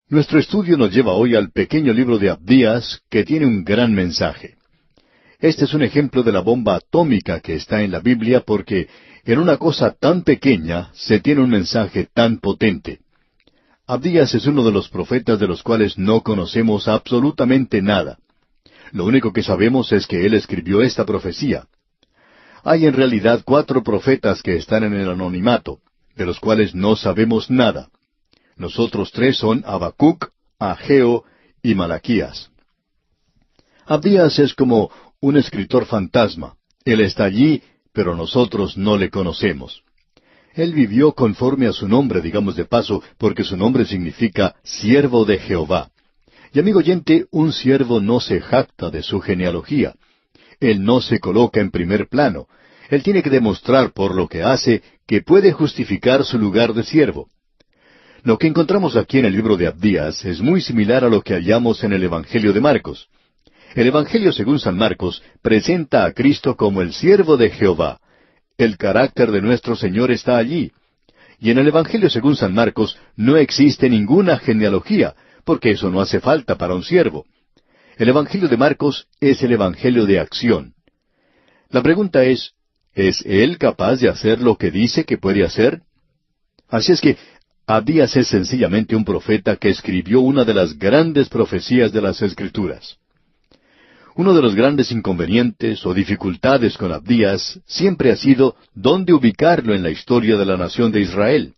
Nuestro estudio nos lleva hoy al pequeño libro de Abdías, que tiene un gran mensaje. Este es un ejemplo de la bomba atómica que está en la Biblia, porque en una cosa tan pequeña se tiene un mensaje tan potente. Abdías es uno de los profetas de los cuales no conocemos absolutamente nada. Lo único que sabemos es que él escribió esta profecía. Hay en realidad 4 profetas que están en el anonimato, de los cuales no sabemos nada. Los otros 3 son Habacuc, Ageo y Malaquías. Abdías es como un escritor fantasma. Él está allí, pero nosotros no le conocemos. Él vivió conforme a su nombre, digamos de paso, porque su nombre significa siervo de Jehová. Y amigo oyente, un siervo no se jacta de su genealogía. Él no se coloca en primer plano. Él tiene que demostrar por lo que hace que puede justificar su lugar de siervo. Lo que encontramos aquí en el libro de Abdías es muy similar a lo que hallamos en el Evangelio de Marcos. El Evangelio según San Marcos presenta a Cristo como el siervo de Jehová. El carácter de nuestro Señor está allí. Y en el Evangelio según San Marcos no existe ninguna genealogía, porque eso no hace falta para un siervo. El Evangelio de Marcos es el Evangelio de acción. La pregunta ¿es Él capaz de hacer lo que dice que puede hacer? Así es que Abdías es sencillamente un profeta que escribió una de las grandes profecías de las Escrituras. Uno de los grandes inconvenientes o dificultades con Abdías siempre ha sido dónde ubicarlo en la historia de la nación de Israel.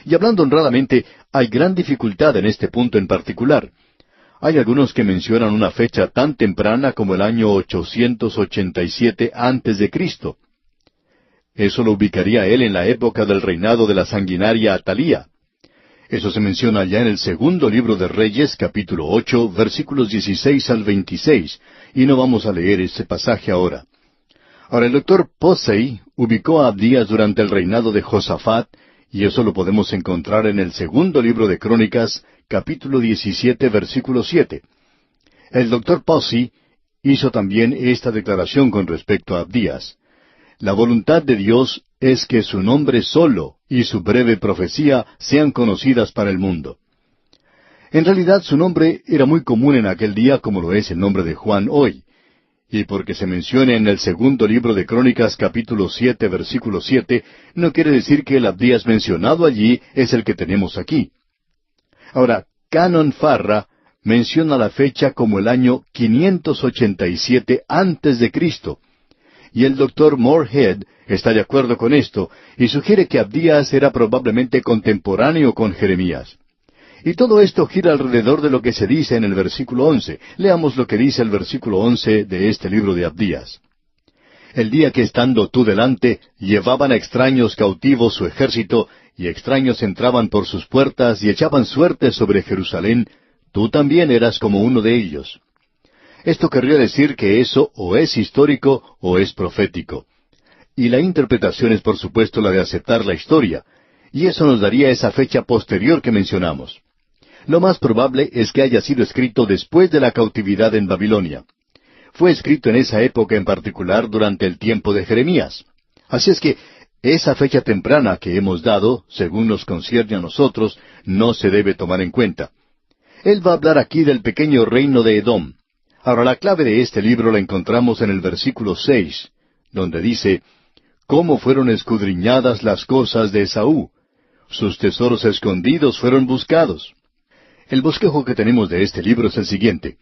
Y hablando honradamente, hay gran dificultad en este punto en particular. Hay algunos que mencionan una fecha tan temprana como el año 887 antes de Cristo. Eso lo ubicaría él en la época del reinado de la sanguinaria Atalía. Eso se menciona allá en el segundo libro de Reyes, capítulo 8, versículos 16 al 26, y no vamos a leer ese pasaje ahora. Ahora, el doctor Posey ubicó a Abdías durante el reinado de Josafat, y eso lo podemos encontrar en el segundo libro de Crónicas, capítulo 17, versículo 7. El doctor Posey hizo también esta declaración con respecto a Abdías. La voluntad de Dios es que su nombre solo y su breve profecía sean conocidas para el mundo. En realidad su nombre era muy común en aquel día como lo es el nombre de Juan hoy. Y porque se mencione en el segundo libro de Crónicas capítulo 7 versículo 7, no quiere decir que el Abdías mencionado allí es el que tenemos aquí. Ahora, Canon Farra menciona la fecha como el año 587 antes de Cristo. Y el doctor Morehead está de acuerdo con esto y sugiere que Abdías era probablemente contemporáneo con Jeremías. Y todo esto gira alrededor de lo que se dice en el versículo 11. Leamos lo que dice el versículo 11 de este libro de Abdías. El día que estando tú delante, llevaban a extraños cautivos su ejército, y extraños entraban por sus puertas y echaban suerte sobre Jerusalén, tú también eras como uno de ellos. Esto querría decir que eso o es histórico o es profético. Y la interpretación es por supuesto la de aceptar la historia, y eso nos daría esa fecha posterior que mencionamos. Lo más probable es que haya sido escrito después de la cautividad en Babilonia. Fue escrito en esa época en particular durante el tiempo de Jeremías. Así es que esa fecha temprana que hemos dado, según nos concierne a nosotros, no se debe tomar en cuenta. Él va a hablar aquí del pequeño reino de Edom. Ahora, la clave de este libro la encontramos en el versículo 6, donde dice, «Cómo fueron escudriñadas las cosas de Esaú. Sus tesoros escondidos fueron buscados». El bosquejo que tenemos de este libro es el siguiente.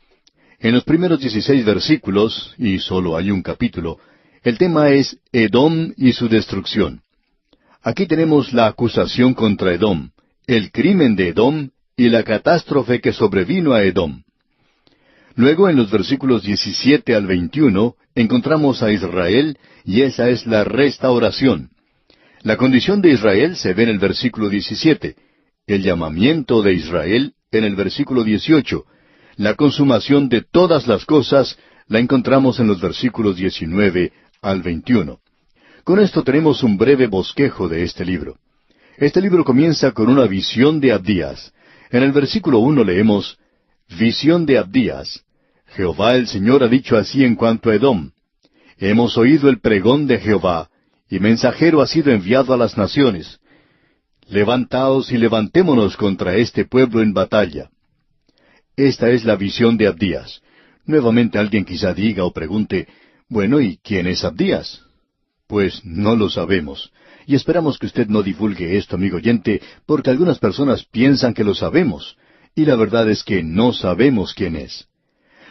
En los primeros 16 versículos, y solo hay un capítulo, el tema es Edom y su destrucción. Aquí tenemos la acusación contra Edom, el crimen de Edom y la catástrofe que sobrevino a Edom. Luego, en los versículos 17 al 21, encontramos a Israel, y esa es la restauración. La condición de Israel se ve en el versículo 17, el llamamiento de Israel en el versículo 18, la consumación de todas las cosas la encontramos en los versículos 19 al 21. Con esto tenemos un breve bosquejo de este libro. Este libro comienza con una visión de Abdías. En el versículo 1 leemos, «Visión de Abdías. Jehová el Señor ha dicho así en cuanto a Edom. Hemos oído el pregón de Jehová, y mensajero ha sido enviado a las naciones. Levantaos y levantémonos contra este pueblo en batalla. esta es la visión de Abdías. Nuevamente alguien quizá diga o pregunte, bueno, ¿y quién es Abdías? Pues no lo sabemos. Y esperamos que usted no divulgue esto, amigo oyente, porque algunas personas piensan que lo sabemos, y la verdad es que no sabemos quién es.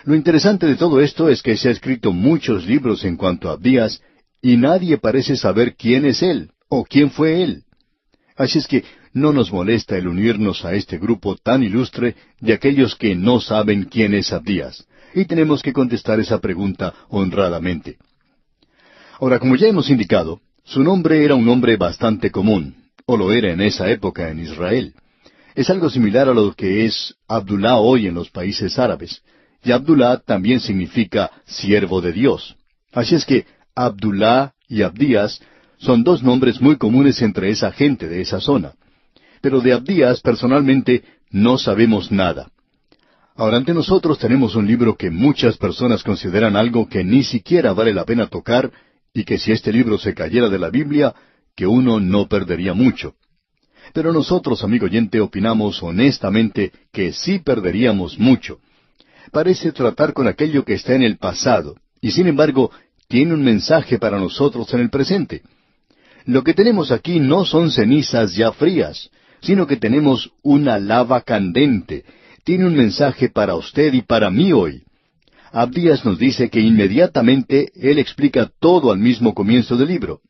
Lo interesante de todo esto es que se ha escrito muchos libros en cuanto a Abdías, y nadie parece saber quién es él, o quién fue él. Así es que no nos molesta el unirnos a este grupo tan ilustre de aquellos que no saben quién es Abdías, y tenemos que contestar esa pregunta honradamente. Ahora, como ya hemos indicado, su nombre era un nombre bastante común, o lo era en esa época en Israel. Es algo similar a lo que es Abdulá hoy en los países árabes, y Abdulá también significa siervo de Dios. Así es que Abdulá y Abdías son dos nombres muy comunes entre esa gente de esa zona. Pero de Abdías, personalmente, no sabemos nada. Ahora, ante nosotros tenemos un libro que muchas personas consideran algo que ni siquiera vale la pena tocar, y que si este libro se cayera de la Biblia, que uno no perdería mucho. Pero nosotros, amigo oyente, opinamos honestamente que sí perderíamos mucho. Parece tratar con aquello que está en el pasado, y sin embargo, tiene un mensaje para nosotros en el presente. Lo que tenemos aquí no son cenizas ya frías, sino que tenemos una lava candente. Tiene un mensaje para usted y para mí hoy. Abdías nos dice que inmediatamente él explica todo al mismo comienzo del libro.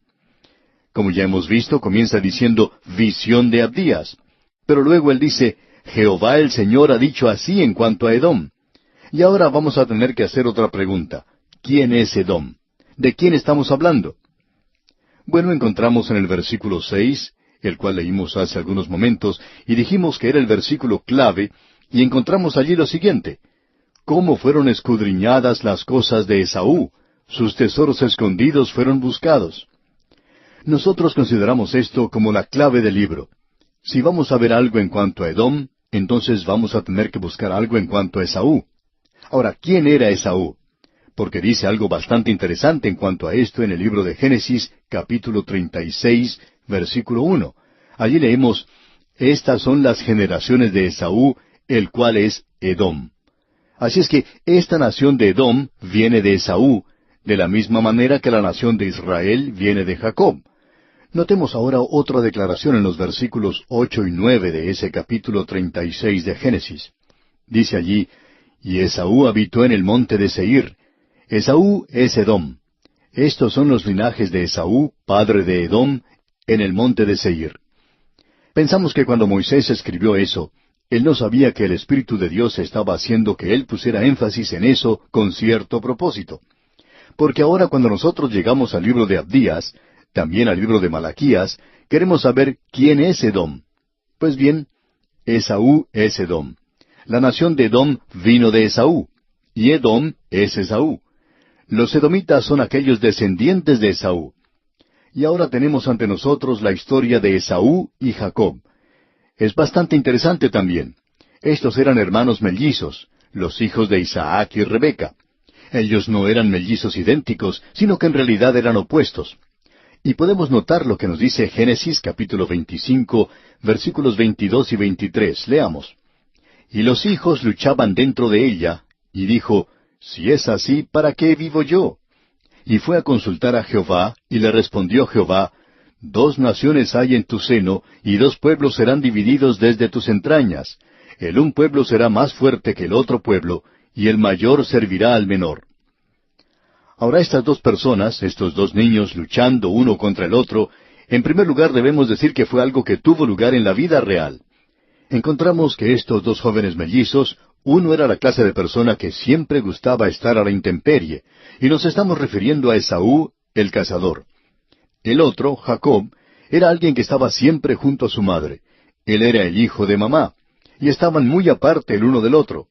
Como ya hemos visto, comienza diciendo visión de Abdías. Pero luego él dice, Jehová el Señor ha dicho así en cuanto a Edom. Y ahora vamos a tener que hacer otra pregunta. ¿Quién es Edom? ¿De quién estamos hablando? Bueno, encontramos en el versículo 6, el cual leímos hace algunos momentos, y dijimos que era el versículo clave, y encontramos allí lo siguiente. ¿Cómo fueron escudriñadas las cosas de Esaú? Sus tesoros escondidos fueron buscados. Nosotros consideramos esto como la clave del libro. Si vamos a ver algo en cuanto a Edom, entonces vamos a tener que buscar algo en cuanto a Esaú. Ahora, ¿quién era Esaú? Porque dice algo bastante interesante en cuanto a esto en el libro de Génesis, capítulo 36, versículo 1. Allí leemos, estas son las generaciones de Esaú, el cual es Edom. Así es que esta nación de Edom viene de Esaú, de la misma manera que la nación de Israel viene de Jacob. Notemos ahora otra declaración en los versículos 8 y 9 de ese capítulo 36 de Génesis. Dice allí, y Esaú habitó en el monte de Seir. Esaú es Edom. Estos son los linajes de Esaú, padre de Edom, en el monte de Seir. Pensamos que cuando Moisés escribió eso, él no sabía que el Espíritu de Dios estaba haciendo que él pusiera énfasis en eso con cierto propósito. Porque ahora cuando nosotros llegamos al libro de Abdías, también al libro de Malaquías, queremos saber quién es Edom. Pues bien, Esaú es Edom. La nación de Edom vino de Esaú, y Edom es Esaú. Los edomitas son aquellos descendientes de Esaú. Y ahora tenemos ante nosotros la historia de Esaú y Jacob. Es bastante interesante también. Estos eran hermanos mellizos, los hijos de Isaac y Rebeca. Ellos no eran mellizos idénticos, sino que en realidad eran opuestos. Y podemos notar lo que nos dice Génesis capítulo 25, versículos 22 y 23. Leamos. Y los hijos luchaban dentro de ella, y dijo, si es así, ¿para qué vivo yo? Y fue a consultar a Jehová, y le respondió Jehová, dos naciones hay en tu seno, y dos pueblos serán divididos desde tus entrañas. El un pueblo será más fuerte que el otro pueblo, y el mayor servirá al menor. Ahora estas dos personas, estos dos niños luchando uno contra el otro, en primer lugar debemos decir que fue algo que tuvo lugar en la vida real. Encontramos que estos dos jóvenes mellizos, uno era la clase de persona que siempre gustaba estar a la intemperie, y nos estamos refiriendo a Esaú, el cazador. El otro, Jacob, era alguien que estaba siempre junto a su madre. Él era el hijo de mamá, y estaban muy aparte el uno del otro.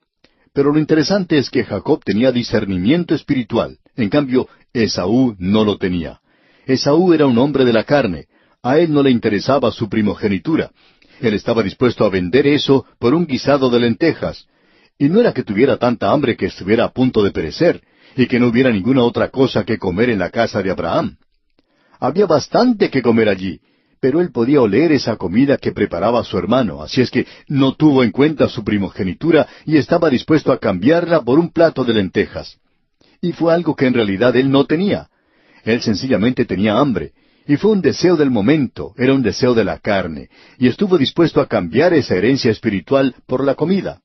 Pero lo interesante es que Jacob tenía discernimiento espiritual, en cambio Esaú no lo tenía. Esaú era un hombre de la carne, a él no le interesaba su primogenitura. Él estaba dispuesto a vender eso por un guisado de lentejas. Y no era que tuviera tanta hambre que estuviera a punto de perecer, y que no hubiera ninguna otra cosa que comer en la casa de Abraham. Había bastante que comer allí, pero él podía oler esa comida que preparaba su hermano, así es que no tuvo en cuenta su primogenitura y estaba dispuesto a cambiarla por un plato de lentejas. Y fue algo que en realidad él no tenía. Él sencillamente tenía hambre, y fue un deseo del momento, era un deseo de la carne, y estuvo dispuesto a cambiar esa herencia espiritual por la comida.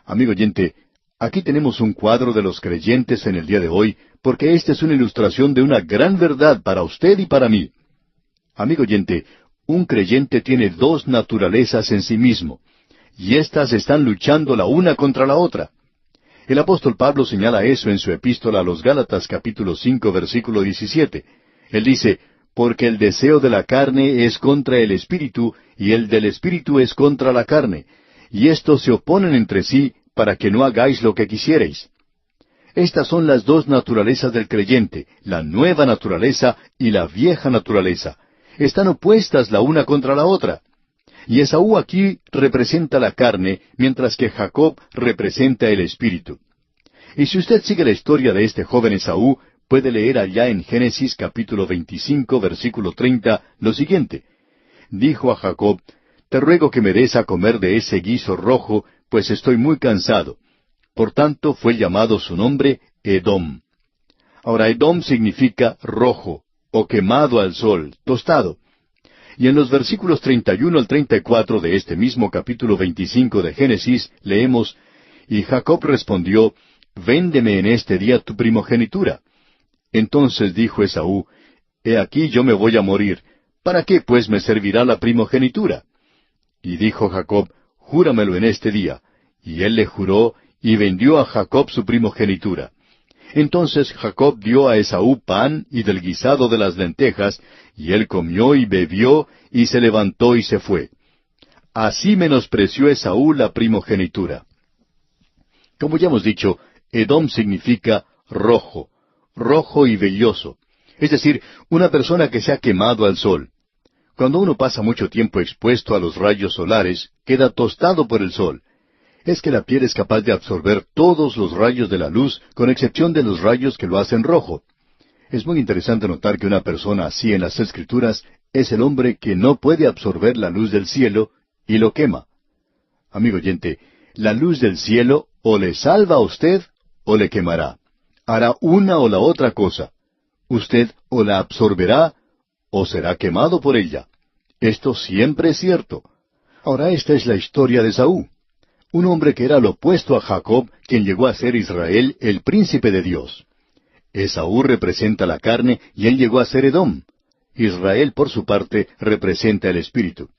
Amigo oyente, aquí tenemos un cuadro de los creyentes en el día de hoy, porque esta es una ilustración de una gran verdad para usted y para mí. Amigo oyente, un creyente tiene dos naturalezas en sí mismo, y éstas están luchando la una contra la otra. El apóstol Pablo señala eso en su epístola a los Gálatas capítulo 5 versículo 17. Él dice, porque el deseo de la carne es contra el espíritu, y el del espíritu es contra la carne, y estos se oponen entre sí para que no hagáis lo que quisiereis. Estas son las dos naturalezas del creyente, la nueva naturaleza y la vieja naturaleza. Están opuestas la una contra la otra. Y Esaú aquí representa la carne, mientras que Jacob representa el espíritu. Y si usted sigue la historia de este joven Esaú, puede leer allá en Génesis capítulo 25, versículo 30, lo siguiente. Dijo a Jacob, te ruego que me des a comer de ese guiso rojo, pues estoy muy cansado. Por tanto fue llamado su nombre Edom. Ahora Edom significa rojo, o quemado al sol, tostado. Y en los versículos 31 al 34 de este mismo capítulo 25 de Génesis leemos, y Jacob respondió, véndeme en este día tu primogenitura. Entonces dijo Esaú, he aquí yo me voy a morir, ¿para qué pues me servirá la primogenitura? Y dijo Jacob, júramelo en este día. Y él le juró, y vendió a Jacob su primogenitura. Entonces Jacob dio a Esaú pan y del guisado de las lentejas, y él comió y bebió, y se levantó y se fue. Así menospreció Esaú la primogenitura. Como ya hemos dicho, Edom significa rojo, rojo y velloso, es decir, una persona que se ha quemado al sol. Cuando uno pasa mucho tiempo expuesto a los rayos solares, queda tostado por el sol. Es que la piel es capaz de absorber todos los rayos de la luz, con excepción de los rayos que lo hacen rojo. Es muy interesante notar que una persona así en las Escrituras es el hombre que no puede absorber la luz del cielo y lo quema. Amigo oyente, la luz del cielo o le salva a usted o le quemará. Hará una o la otra cosa. Usted o la absorberá o será quemado por ella. Esto siempre es cierto. Ahora esta es la historia de Esaú. Un hombre que era lo opuesto a Jacob, quien llegó a ser Israel, el príncipe de Dios. Esaú representa la carne y él llegó a ser Edom. Israel, por su parte, representa el espíritu.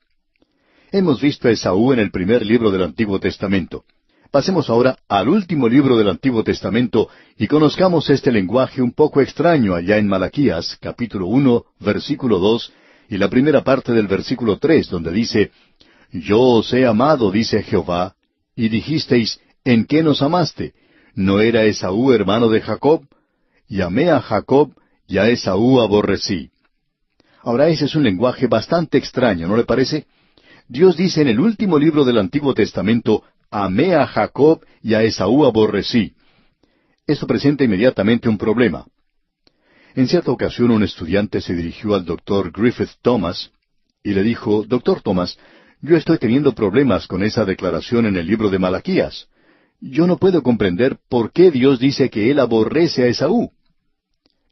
Hemos visto a Esaú en el primer libro del Antiguo Testamento. Pasemos ahora al último libro del Antiguo Testamento y conozcamos este lenguaje un poco extraño allá en Malaquías, capítulo 1, versículo 2, y la primera parte del versículo 3, donde dice, Yo os he amado, dice Jehová, y dijisteis, ¿en qué nos amaste? ¿No era Esaú hermano de Jacob? Y amé a Jacob, y a Esaú aborrecí. Ahora ese es un lenguaje bastante extraño, ¿no le parece? Dios dice en el último libro del Antiguo Testamento, amé a Jacob y a Esaú aborrecí. Esto presenta inmediatamente un problema. En cierta ocasión un estudiante se dirigió al doctor Griffith Thomas y le dijo, Doctor Thomas, yo estoy teniendo problemas con esa declaración en el libro de Malaquías. Yo no puedo comprender por qué Dios dice que Él aborrece a Esaú.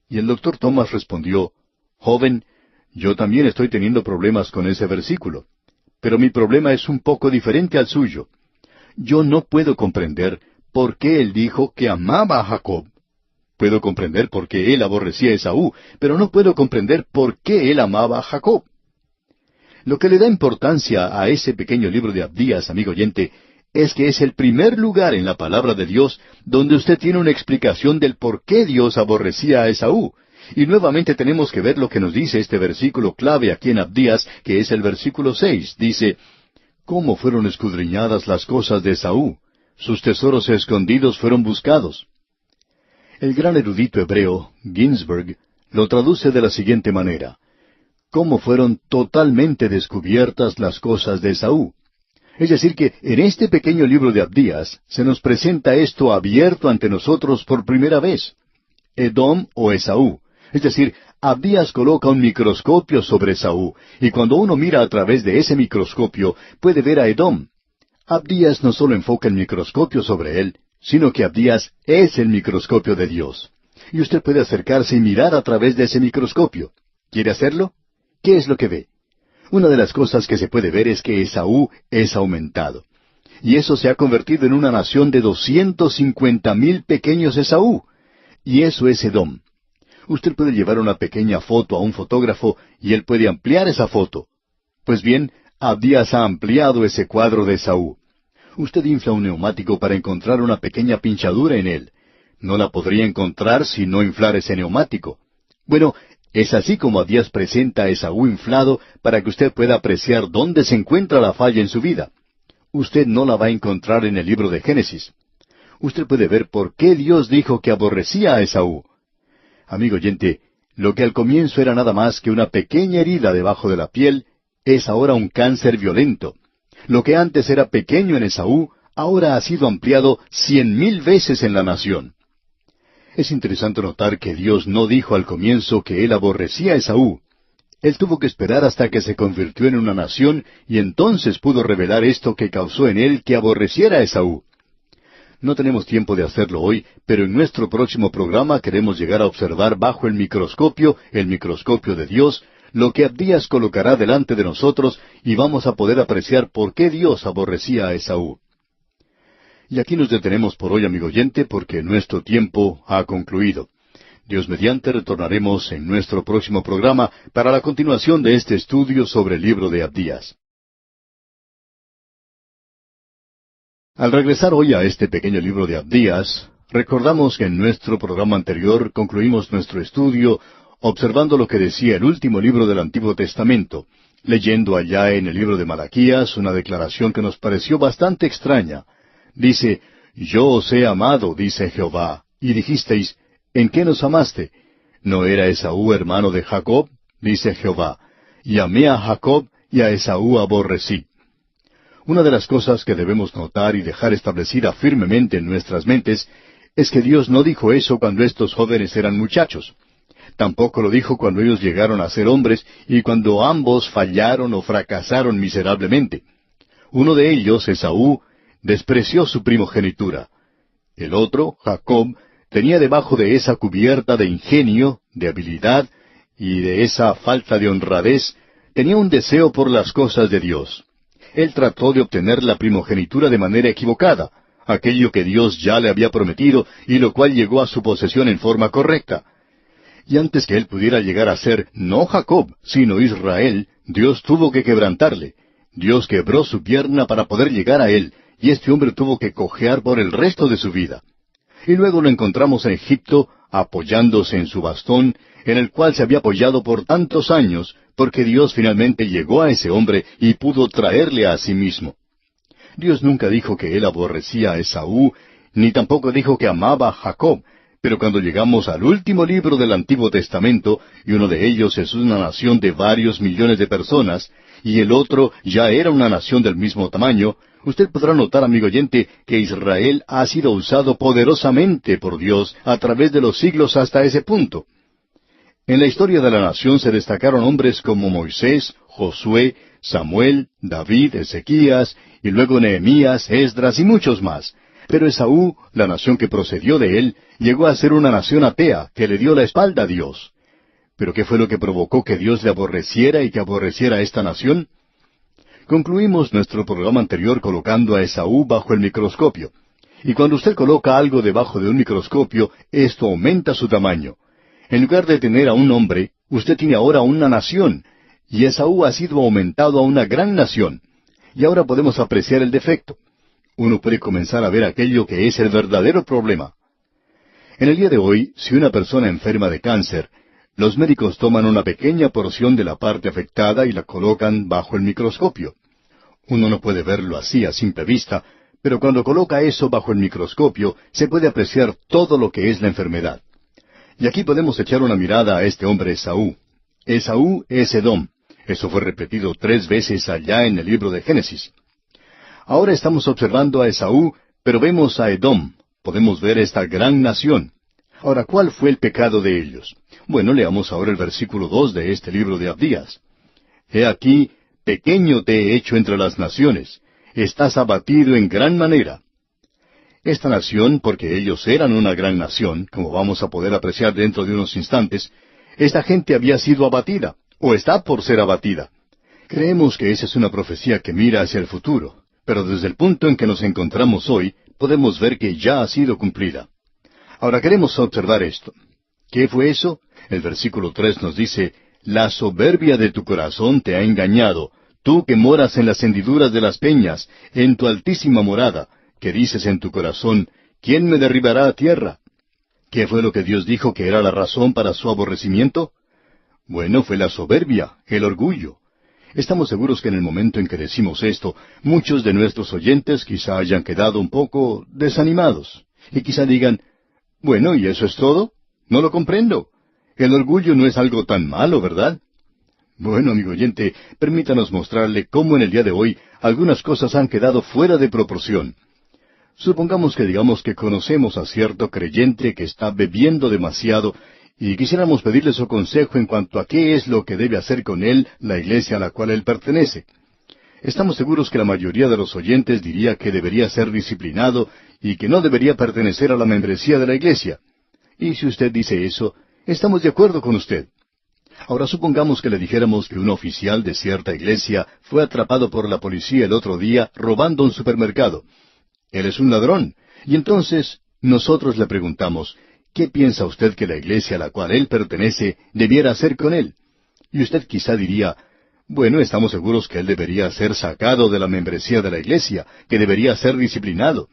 Y el doctor Thomas respondió, Joven, yo también estoy teniendo problemas con ese versículo, pero mi problema es un poco diferente al suyo. Yo no puedo comprender por qué Él dijo que amaba a Jacob. Puedo comprender por qué Él aborrecía a Esaú, pero no puedo comprender por qué Él amaba a Jacob. Lo que le da importancia a ese pequeño libro de Abdías, amigo oyente, es que es el primer lugar en la palabra de Dios donde usted tiene una explicación del por qué Dios aborrecía a Esaú. Y nuevamente tenemos que ver lo que nos dice este versículo clave aquí en Abdías, que es el versículo 6. Dice, ¿Cómo fueron escudriñadas las cosas de Esaú? Sus tesoros escondidos fueron buscados. El gran erudito hebreo, Ginsberg, lo traduce de la siguiente manera. ¿Cómo fueron totalmente descubiertas las cosas de Esaú? Es decir que en este pequeño libro de Abdías se nos presenta esto abierto ante nosotros por primera vez. Edom o Esaú, Es decir, Abdías coloca un microscopio sobre Esaú, y cuando uno mira a través de ese microscopio, puede ver a Edom. Abdías no solo enfoca el microscopio sobre él, sino que Abdías es el microscopio de Dios. Y usted puede acercarse y mirar a través de ese microscopio. ¿Quiere hacerlo? ¿Qué es lo que ve? Una de las cosas que se puede ver es que Esaú es aumentado. Y eso se ha convertido en una nación de 250,000 pequeños Esaú. Y eso es Edom. Usted puede llevar una pequeña foto a un fotógrafo y él puede ampliar esa foto. Pues bien, Abdías ha ampliado ese cuadro de Esaú. Usted infla un neumático para encontrar una pequeña pinchadura en él. No la podría encontrar si no inflara ese neumático. Bueno, es así como Abdías presenta a Esaú inflado para que usted pueda apreciar dónde se encuentra la falla en su vida. Usted no la va a encontrar en el libro de Génesis. Usted puede ver por qué Dios dijo que aborrecía a Esaú. Amigo oyente, lo que al comienzo era nada más que una pequeña herida debajo de la piel, es ahora un cáncer violento. Lo que antes era pequeño en Esaú, ahora ha sido ampliado 100,000 veces en la nación. Es interesante notar que Dios no dijo al comienzo que Él aborrecía a Esaú. Él tuvo que esperar hasta que se convirtió en una nación y entonces pudo revelar esto que causó en él que aborreciera a Esaú. No tenemos tiempo de hacerlo hoy, pero en nuestro próximo programa queremos llegar a observar bajo el microscopio de Dios, lo que Abdías colocará delante de nosotros y vamos a poder apreciar por qué Dios aborrecía a Esaú. Y aquí nos detenemos por hoy, amigo oyente, porque nuestro tiempo ha concluido. Dios mediante retornaremos en nuestro próximo programa para la continuación de este estudio sobre el libro de Abdías. Al regresar hoy a este pequeño libro de Abdías, recordamos que en nuestro programa anterior concluimos nuestro estudio observando lo que decía el último libro del Antiguo Testamento, leyendo allá en el libro de Malaquías una declaración que nos pareció bastante extraña. Dice, «Yo os he amado, dice Jehová, y dijisteis, ¿en qué nos amaste? ¿No era Esaú hermano de Jacob? Dice Jehová, y amé a Jacob y a Esaú aborrecí». Una de las cosas que debemos notar y dejar establecida firmemente en nuestras mentes es que Dios no dijo eso cuando estos jóvenes eran muchachos. Tampoco lo dijo cuando ellos llegaron a ser hombres y cuando ambos fallaron o fracasaron miserablemente. Uno de ellos, Esaú, despreció su primogenitura. El otro, Jacob, tenía debajo de esa cubierta de ingenio, de habilidad y de esa falta de honradez, tenía un deseo por las cosas de Dios. Él trató de obtener la primogenitura de manera equivocada, aquello que Dios ya le había prometido y lo cual llegó a su posesión en forma correcta. Y antes que él pudiera llegar a ser no Jacob, sino Israel, Dios tuvo que quebrantarle. Dios quebró su pierna para poder llegar a él, y este hombre tuvo que cojear por el resto de su vida. Y luego lo encontramos en Egipto, apoyándose en su bastón, en el cual se había apoyado por tantos años, porque Dios finalmente llegó a ese hombre y pudo traerle a sí mismo. Dios nunca dijo que él aborrecía a Esaú, ni tampoco dijo que amaba a Jacob, pero cuando llegamos al último libro del Antiguo Testamento, y uno de ellos es una nación de varios millones de personas, y el otro ya era una nación del mismo tamaño, usted podrá notar, amigo oyente, que Israel ha sido usado poderosamente por Dios a través de los siglos hasta ese punto. En la historia de la nación se destacaron hombres como Moisés, Josué, Samuel, David, Ezequías, y luego Nehemías, Esdras y muchos más. Pero Esaú, la nación que procedió de él, llegó a ser una nación atea, que le dio la espalda a Dios. ¿Pero qué fue lo que provocó que Dios le aborreciera y que aborreciera a esta nación? Concluimos nuestro programa anterior colocando a Esaú bajo el microscopio. Y cuando usted coloca algo debajo de un microscopio, esto aumenta su tamaño. En lugar de tener a un hombre, usted tiene ahora una nación, y Esaú ha sido aumentado a una gran nación. Y ahora podemos apreciar el defecto. Uno puede comenzar a ver aquello que es el verdadero problema. En el día de hoy, si una persona enferma de cáncer, los médicos toman una pequeña porción de la parte afectada y la colocan bajo el microscopio. Uno no puede verlo así a simple vista, pero cuando coloca eso bajo el microscopio, se puede apreciar todo lo que es la enfermedad. Y aquí podemos echar una mirada a este hombre Esaú. Esaú es Edom. Eso fue repetido 3 veces allá en el libro de Génesis. Ahora estamos observando a Esaú, pero vemos a Edom. Podemos ver esta gran nación. Ahora, ¿cuál fue el pecado de ellos? Bueno, leamos ahora el versículo 2 de este libro de Abdías. He aquí, pequeño te he hecho entre las naciones, estás abatido en gran manera. Esta nación, porque ellos eran una gran nación, como vamos a poder apreciar dentro de unos instantes, esta gente había sido abatida, o está por ser abatida. Creemos que esa es una profecía que mira hacia el futuro, pero desde el punto en que nos encontramos hoy, podemos ver que ya ha sido cumplida. Ahora queremos observar esto. ¿Qué fue eso? El versículo 3 nos dice, la soberbia de tu corazón te ha engañado, tú que moras en las hendiduras de las peñas, en tu altísima morada, que dices en tu corazón, ¿quién me derribará a tierra? ¿Qué fue lo que Dios dijo que era la razón para su aborrecimiento? Bueno, fue la soberbia, el orgullo. Estamos seguros que en el momento en que decimos esto, muchos de nuestros oyentes quizá hayan quedado un poco desanimados, y quizá digan, bueno, ¿y eso es todo? No lo comprendo. El orgullo no es algo tan malo, ¿verdad? Bueno, amigo oyente, permítanos mostrarle cómo en el día de hoy algunas cosas han quedado fuera de proporción. Supongamos que digamos que conocemos a cierto creyente que está bebiendo demasiado y quisiéramos pedirle su consejo en cuanto a qué es lo que debe hacer con él la iglesia a la cual él pertenece. Estamos seguros que la mayoría de los oyentes diría que debería ser disciplinado y que no debería pertenecer a la membresía de la iglesia. Y si usted dice eso, estamos de acuerdo con usted. Ahora supongamos que le dijéramos que un oficial de cierta iglesia fue atrapado por la policía el otro día robando un supermercado. Él es un ladrón. Y entonces nosotros le preguntamos, ¿qué piensa usted que la iglesia a la cual él pertenece debiera hacer con él? Y usted quizá diría, bueno, estamos seguros que él debería ser sacado de la membresía de la iglesia, que debería ser disciplinado.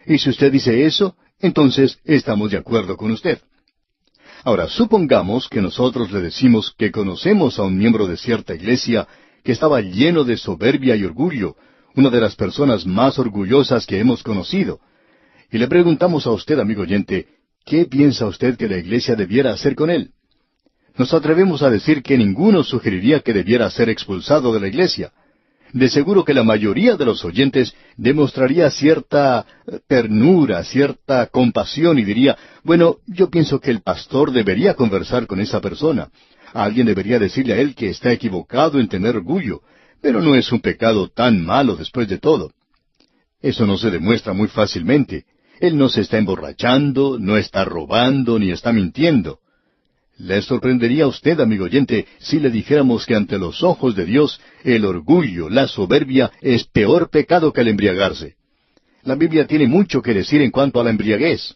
Y si usted dice eso, entonces estamos de acuerdo con usted. Ahora, supongamos que nosotros le decimos que conocemos a un miembro de cierta iglesia que estaba lleno de soberbia y orgullo, una de las personas más orgullosas que hemos conocido. Y le preguntamos a usted, amigo oyente, ¿qué piensa usted que la iglesia debiera hacer con él? Nos atrevemos a decir que ninguno sugeriría que debiera ser expulsado de la iglesia. De seguro que la mayoría de los oyentes demostraría cierta ternura, cierta compasión y diría, bueno, yo pienso que el pastor debería conversar con esa persona. Alguien debería decirle a él que está equivocado en tener orgullo, pero no es un pecado tan malo después de todo. Eso no se demuestra muy fácilmente. Él no se está emborrachando, no está robando, ni está mintiendo. ¿Le sorprendería a usted, amigo oyente, si le dijéramos que ante los ojos de Dios el orgullo, la soberbia, es peor pecado que el embriagarse? La Biblia tiene mucho que decir en cuanto a la embriaguez.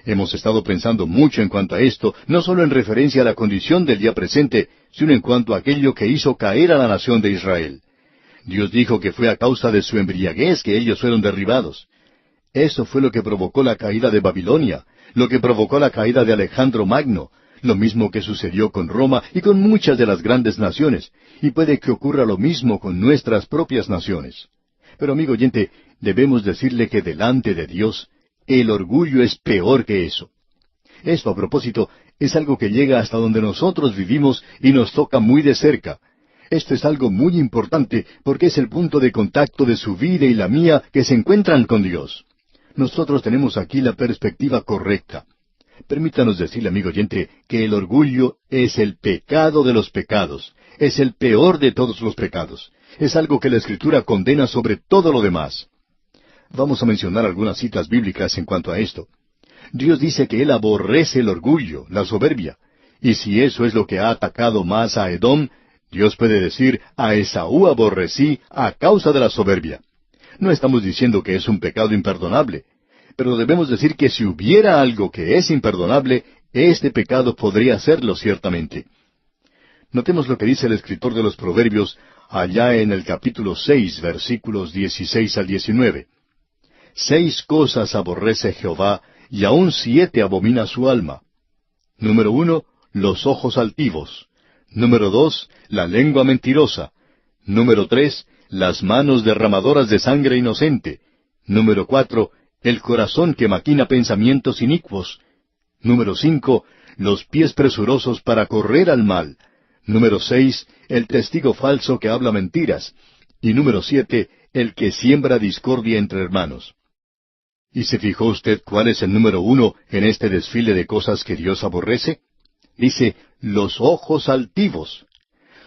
Hemos estado pensando mucho en cuanto a esto, no solo en referencia a la condición del día presente, sino en cuanto a aquello que hizo caer a la nación de Israel. Dios dijo que fue a causa de su embriaguez que ellos fueron derribados. Eso fue lo que provocó la caída de Babilonia, lo que provocó la caída de Alejandro Magno, lo mismo que sucedió con Roma y con muchas de las grandes naciones, y puede que ocurra lo mismo con nuestras propias naciones. Pero amigo oyente, debemos decirle que delante de Dios, el orgullo es peor que eso. Esto, a propósito, es algo que llega hasta donde nosotros vivimos y nos toca muy de cerca. Esto es algo muy importante porque es el punto de contacto de su vida y la mía que se encuentran con Dios. Nosotros tenemos aquí la perspectiva correcta. Permítanos decirle, amigo oyente, que el orgullo es el pecado de los pecados, es el peor de todos los pecados. Es algo que la Escritura condena sobre todo lo demás. Vamos a mencionar algunas citas bíblicas en cuanto a esto. Dios dice que Él aborrece el orgullo, la soberbia. Y si eso es lo que ha atacado más a Edom, Dios puede decir, a Esaú aborrecí a causa de la soberbia. No estamos diciendo que es un pecado imperdonable, pero debemos decir que si hubiera algo que es imperdonable, este pecado podría serlo ciertamente. Notemos lo que dice el escritor de los Proverbios allá en el capítulo 6, versículos 16 al 19. 6 cosas aborrece Jehová, y aun 7 abomina su alma. Número 1, los ojos altivos. Número 2, la lengua mentirosa. Número 3, las manos derramadoras de sangre inocente. Número 4, el corazón que maquina pensamientos inicuos. Número 5, los pies presurosos para correr al mal. Número 6, el testigo falso que habla mentiras. Y número 7, el que siembra discordia entre hermanos. ¿Y se fijó usted cuál es el número uno en este desfile de cosas que Dios aborrece? Dice, los ojos altivos.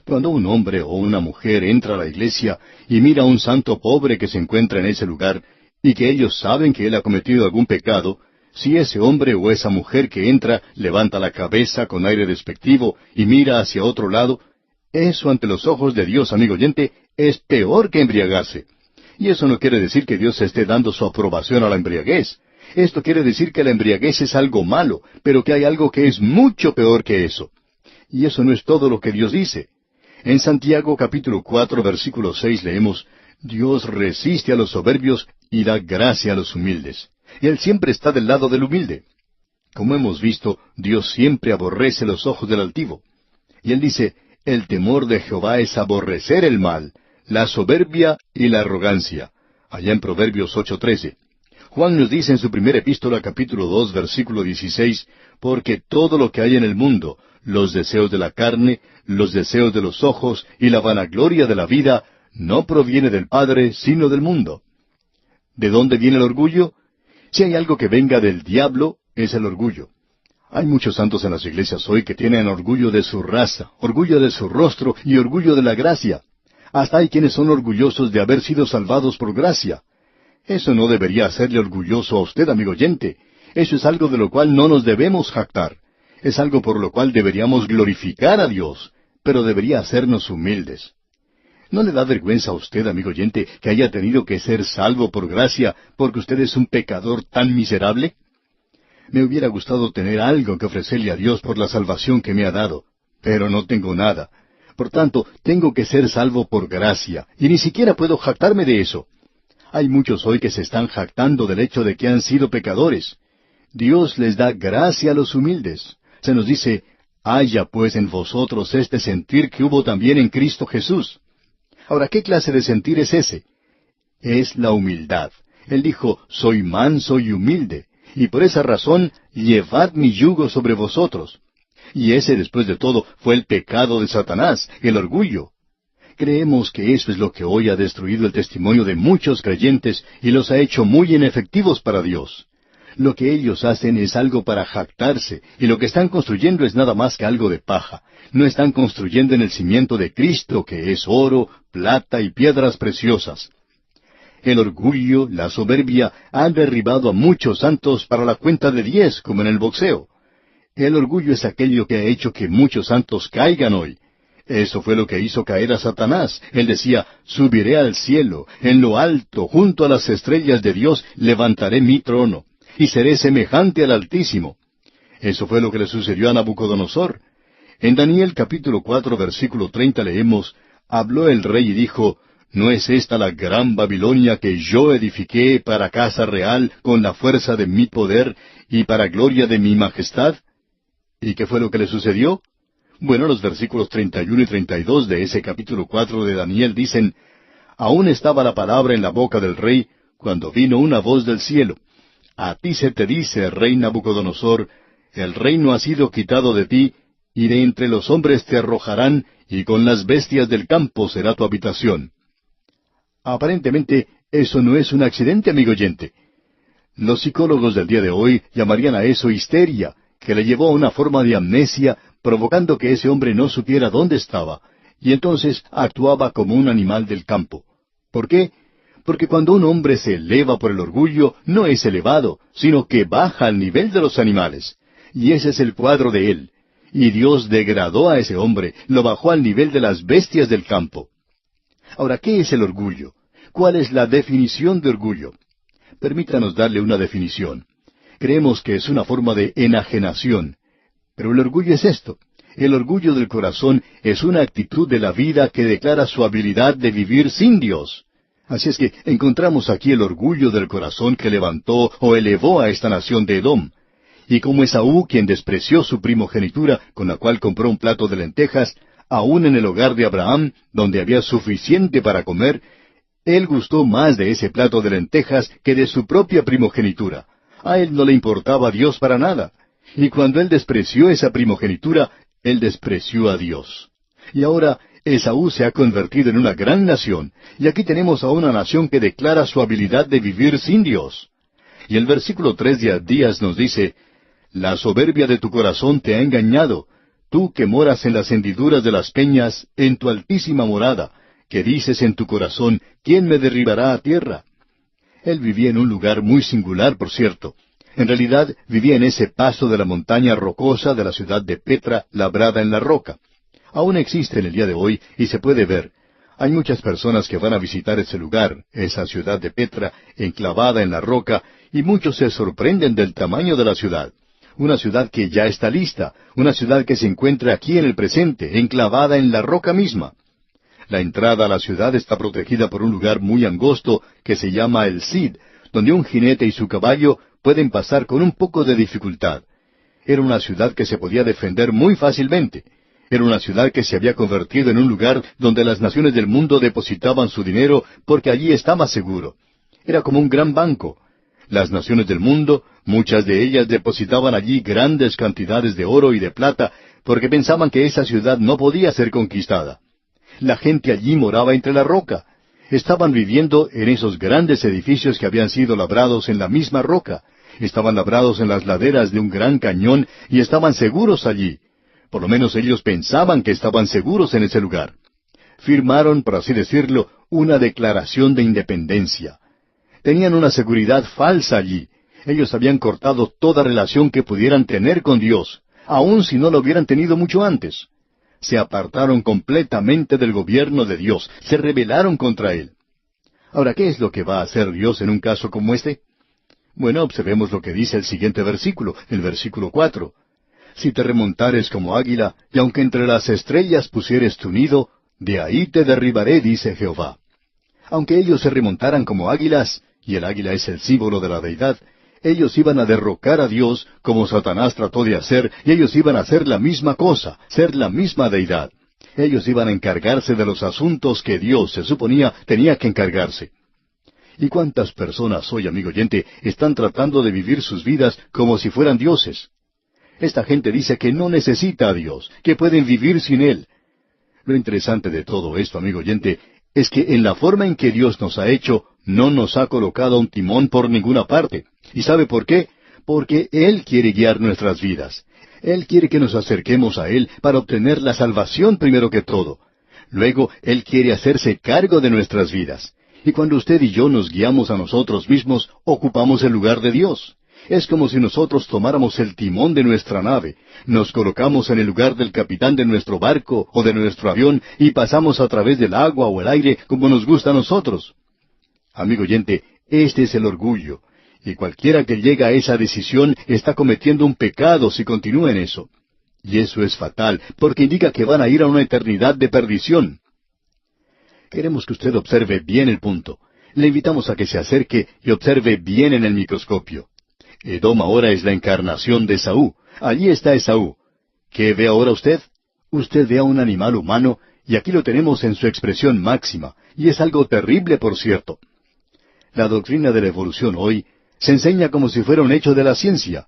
Cuando un hombre o una mujer entra a la iglesia y mira a un santo pobre que se encuentra en ese lugar, y que ellos saben que él ha cometido algún pecado, si ese hombre o esa mujer que entra levanta la cabeza con aire despectivo y mira hacia otro lado, eso ante los ojos de Dios, amigo oyente, es peor que embriagarse. Y eso no quiere decir que Dios esté dando su aprobación a la embriaguez. Esto quiere decir que la embriaguez es algo malo, pero que hay algo que es mucho peor que eso. Y eso no es todo lo que Dios dice. En Santiago capítulo 4, versículo 6 leemos, Dios resiste a los soberbios y da gracia a los humildes. Y Él siempre está del lado del humilde. Como hemos visto, Dios siempre aborrece los ojos del altivo. Y Él dice, el temor de Jehová es aborrecer el mal, la soberbia y la arrogancia. Allá en Proverbios 8:13. Juan nos dice en su primera epístola, capítulo 2, versículo 16, porque todo lo que hay en el mundo, los deseos de la carne, los deseos de los ojos y la vanagloria de la vida, no proviene del Padre, sino del mundo. ¿De dónde viene el orgullo? Si hay algo que venga del diablo, es el orgullo. Hay muchos santos en las iglesias hoy que tienen orgullo de su raza, orgullo de su rostro y orgullo de la gracia. Hasta hay quienes son orgullosos de haber sido salvados por gracia. Eso no debería hacerle orgulloso a usted, amigo oyente. Eso es algo de lo cual no nos debemos jactar. Es algo por lo cual deberíamos glorificar a Dios, pero debería hacernos humildes. ¿No le da vergüenza a usted, amigo oyente, que haya tenido que ser salvo por gracia porque usted es un pecador tan miserable? Me hubiera gustado tener algo que ofrecerle a Dios por la salvación que me ha dado, pero no tengo nada. Por tanto, tengo que ser salvo por gracia, y ni siquiera puedo jactarme de eso. Hay muchos hoy que se están jactando del hecho de que han sido pecadores. Dios les da gracia a los humildes. Se nos dice, haya pues en vosotros este sentir que hubo también en Cristo Jesús. Ahora, ¿qué clase de sentir es ese? Es la humildad. Él dijo, soy manso y humilde, y por esa razón llevad mi yugo sobre vosotros. Y ese, después de todo, fue el pecado de Satanás, el orgullo. Creemos que eso es lo que hoy ha destruido el testimonio de muchos creyentes y los ha hecho muy inefectivos para Dios. Lo que ellos hacen es algo para jactarse, y lo que están construyendo es nada más que algo de paja. No están construyendo en el cimiento de Cristo, que es oro, plata y piedras preciosas. El orgullo, la soberbia, han derribado a muchos santos para la cuenta de 10, como en el boxeo. El orgullo es aquello que ha hecho que muchos santos caigan hoy. Eso fue lo que hizo caer a Satanás. Él decía, subiré al cielo, en lo alto, junto a las estrellas de Dios, levantaré mi trono, y seré semejante al Altísimo. Eso fue lo que le sucedió a Nabucodonosor. En Daniel capítulo 4, versículo 30 leemos, habló el rey y dijo, ¿no es esta la gran Babilonia que yo edifiqué para casa real con la fuerza de mi poder y para gloria de mi majestad? ¿Y qué fue lo que le sucedió? Bueno, los versículos 31 y 32 de ese capítulo 4 de Daniel dicen, aún estaba la palabra en la boca del rey, cuando vino una voz del cielo. A ti se te dice, rey Nabucodonosor, el reino ha sido quitado de ti, y de entre los hombres te arrojarán, y con las bestias del campo será tu habitación. Aparentemente, eso no es un accidente, amigo oyente. Los psicólogos del día de hoy llamarían a eso histeria, que le llevó a una forma de amnesia, provocando que ese hombre no supiera dónde estaba, y entonces actuaba como un animal del campo. ¿Por qué? Porque cuando un hombre se eleva por el orgullo, no es elevado, sino que baja al nivel de los animales. Y ese es el cuadro de él. Y Dios degradó a ese hombre, lo bajó al nivel de las bestias del campo. Ahora, ¿qué es el orgullo? ¿Cuál es la definición de orgullo? Permítanos darle una definición. Creemos que es una forma de enajenación. Pero el orgullo es esto. El orgullo del corazón es una actitud de la vida que declara su habilidad de vivir sin Dios. Así es que encontramos aquí el orgullo del corazón que levantó o elevó a esta nación de Edom. Y como Esaú, quien despreció su primogenitura, con la cual compró un plato de lentejas, aun en el hogar de Abraham, donde había suficiente para comer, él gustó más de ese plato de lentejas que de su propia primogenitura. A él no le importaba Dios para nada. Y cuando él despreció esa primogenitura, él despreció a Dios. Y ahora Esaú se ha convertido en una gran nación, y aquí tenemos a una nación que declara su habilidad de vivir sin Dios. Y el versículo 3 de Abdías nos dice, la soberbia de tu corazón te ha engañado, tú que moras en las hendiduras de las peñas, en tu altísima morada, que dices en tu corazón, ¿quién me derribará a tierra? Él vivía en un lugar muy singular, por cierto. En realidad, vivía en ese paso de la montaña rocosa de la ciudad de Petra, labrada en la roca. Aún existe en el día de hoy, y se puede ver. Hay muchas personas que van a visitar ese lugar, esa ciudad de Petra, enclavada en la roca, y muchos se sorprenden del tamaño de la ciudad. Una ciudad que ya está lista, una ciudad que se encuentra aquí en el presente, enclavada en la roca misma. La entrada a la ciudad está protegida por un lugar muy angosto que se llama el Cid, donde un jinete y su caballo pueden pasar con un poco de dificultad. Era una ciudad que se podía defender muy fácilmente. Era una ciudad que se había convertido en un lugar donde las naciones del mundo depositaban su dinero porque allí estaba seguro. Era como un gran banco. Las naciones del mundo, muchas de ellas depositaban allí grandes cantidades de oro y de plata porque pensaban que esa ciudad no podía ser conquistada. La gente allí moraba entre la roca. Estaban viviendo en esos grandes edificios que habían sido labrados en la misma roca. Estaban labrados en las laderas de un gran cañón y estaban seguros allí. Por lo menos ellos pensaban que estaban seguros en ese lugar. Firmaron, por así decirlo, una declaración de independencia. Tenían una seguridad falsa allí. Ellos habían cortado toda relación que pudieran tener con Dios, aun si no lo hubieran tenido mucho antes. Se apartaron completamente del gobierno de Dios, se rebelaron contra Él. Ahora, ¿qué es lo que va a hacer Dios en un caso como este? Bueno, observemos lo que dice el siguiente versículo, el versículo 4. Si te remontares como águila, y aunque entre las estrellas pusieres tu nido, de ahí te derribaré, dice Jehová. Aunque ellos se remontaran como águilas, y el águila es el símbolo de la deidad, ellos iban a derrocar a Dios como Satanás trató de hacer, y ellos iban a hacer la misma cosa, ser la misma deidad. Ellos iban a encargarse de los asuntos que Dios, se suponía, tenía que encargarse. ¿Y cuántas personas hoy, amigo oyente, están tratando de vivir sus vidas como si fueran dioses? Esta gente dice que no necesita a Dios, que pueden vivir sin Él. Lo interesante de todo esto, amigo oyente, es que en la forma en que Dios nos ha hecho, no nos ha colocado un timón por ninguna parte. ¿Y sabe por qué? Porque Él quiere guiar nuestras vidas. Él quiere que nos acerquemos a Él para obtener la salvación primero que todo. Luego, Él quiere hacerse cargo de nuestras vidas. Y cuando usted y yo nos guiamos a nosotros mismos, ocupamos el lugar de Dios. Es como si nosotros tomáramos el timón de nuestra nave, nos colocamos en el lugar del capitán de nuestro barco o de nuestro avión y pasamos a través del agua o el aire como nos gusta a nosotros. Amigo oyente, este es el orgullo, y cualquiera que llega a esa decisión está cometiendo un pecado si continúa en eso. Y eso es fatal, porque indica que van a ir a una eternidad de perdición. Queremos que usted observe bien el punto. Le invitamos a que se acerque y observe bien en el microscopio. Edom ahora es la encarnación de Esaú. Allí está Esaú. ¿Qué ve ahora usted? Usted ve a un animal humano, y aquí lo tenemos en su expresión máxima, y es algo terrible, por cierto. La doctrina de la evolución hoy se enseña como si fuera un hecho de la ciencia,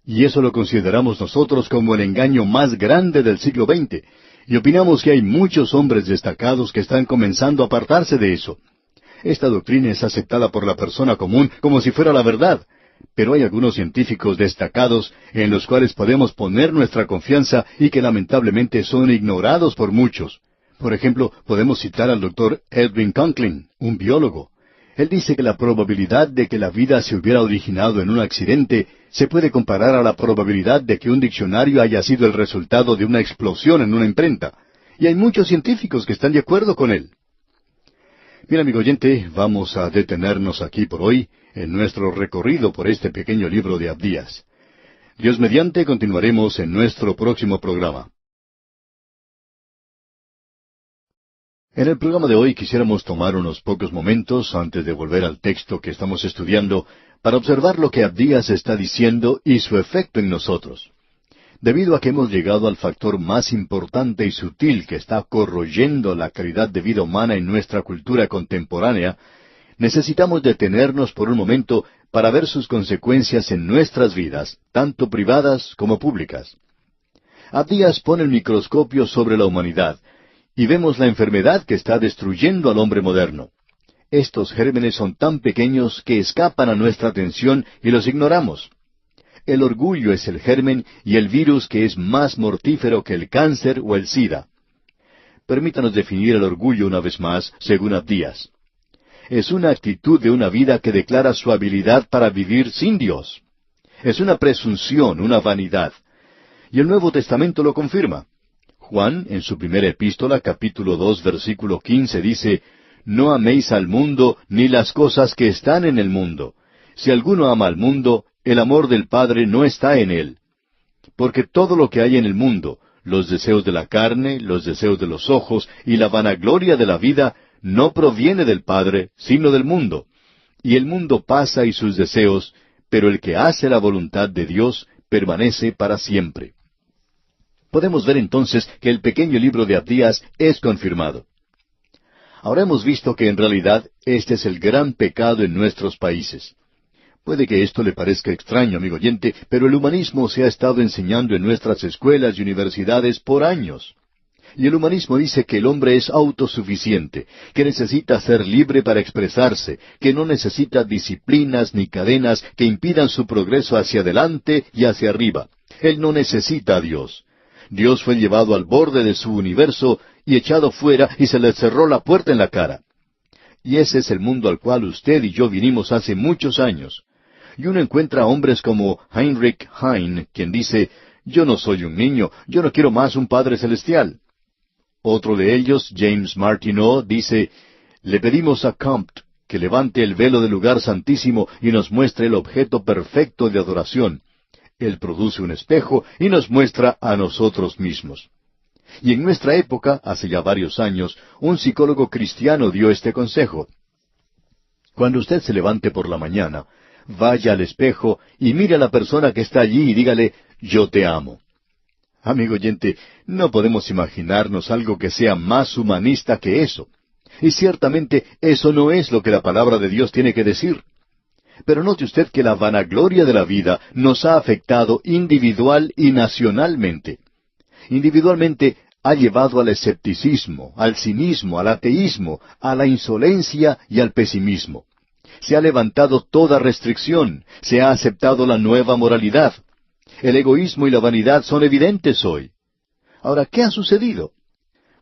y eso lo consideramos nosotros como el engaño más grande del siglo XX, y opinamos que hay muchos hombres destacados que están comenzando a apartarse de eso. Esta doctrina es aceptada por la persona común como si fuera la verdad, pero hay algunos científicos destacados en los cuales podemos poner nuestra confianza y que lamentablemente son ignorados por muchos. Por ejemplo, podemos citar al doctor Edwin Conklin, un biólogo. Él dice que la probabilidad de que la vida se hubiera originado en un accidente se puede comparar a la probabilidad de que un diccionario haya sido el resultado de una explosión en una imprenta. Y hay muchos científicos que están de acuerdo con él. Bien, amigo oyente, vamos a detenernos aquí por hoy en nuestro recorrido por este pequeño libro de Abdías. Dios mediante, continuaremos en nuestro próximo programa. En el programa de hoy quisiéramos tomar unos pocos momentos antes de volver al texto que estamos estudiando para observar lo que Abdías está diciendo y su efecto en nosotros. Debido a que hemos llegado al factor más importante y sutil que está corroyendo la calidad de vida humana en nuestra cultura contemporánea, necesitamos detenernos por un momento para ver sus consecuencias en nuestras vidas, tanto privadas como públicas. Abdías pone el microscopio sobre la humanidad, y vemos la enfermedad que está destruyendo al hombre moderno. Estos gérmenes son tan pequeños que escapan a nuestra atención y los ignoramos. El orgullo es el germen y el virus que es más mortífero que el cáncer o el SIDA. Permítanos definir el orgullo una vez más, según Abdías. Es una actitud de una vida que declara su habilidad para vivir sin Dios. Es una presunción, una vanidad. Y el Nuevo Testamento lo confirma. Juan, en su primera epístola, capítulo 2, versículo 15, dice, «No améis al mundo ni las cosas que están en el mundo. Si alguno ama al mundo, el amor del Padre no está en él. Porque todo lo que hay en el mundo, los deseos de la carne, los deseos de los ojos y la vanagloria de la vida, no proviene del Padre, sino del mundo. Y el mundo pasa y sus deseos, pero el que hace la voluntad de Dios permanece para siempre». Podemos ver entonces que el pequeño libro de Abdías es confirmado. Ahora hemos visto que en realidad este es el gran pecado en nuestros países. Puede que esto le parezca extraño, amigo oyente, pero el humanismo se ha estado enseñando en nuestras escuelas y universidades por años. Y el humanismo dice que el hombre es autosuficiente, que necesita ser libre para expresarse, que no necesita disciplinas ni cadenas que impidan su progreso hacia adelante y hacia arriba. Él no necesita a Dios. Dios fue llevado al borde de su universo y echado fuera y se le cerró la puerta en la cara. Y ese es el mundo al cual usted y yo vinimos hace muchos años. Y uno encuentra hombres como Heinrich Heine, quien dice, «Yo no soy un niño, yo no quiero más un Padre Celestial». Otro de ellos, James Martineau, dice, «Le pedimos a Comte que levante el velo del lugar santísimo y nos muestre el objeto perfecto de adoración». Él produce un espejo y nos muestra a nosotros mismos. Y en nuestra época, hace ya varios años, un psicólogo cristiano dio este consejo. Cuando usted se levante por la mañana, vaya al espejo y mire a la persona que está allí y dígale, «Yo te amo». Amigo oyente, no podemos imaginarnos algo que sea más humanista que eso. Y ciertamente eso no es lo que la palabra de Dios tiene que decir. Pero note usted que la vanagloria de la vida nos ha afectado individual y nacionalmente. Individualmente ha llevado al escepticismo, al cinismo, al ateísmo, a la insolencia y al pesimismo. Se ha levantado toda restricción, se ha aceptado la nueva moralidad. El egoísmo y la vanidad son evidentes hoy. Ahora, ¿qué ha sucedido?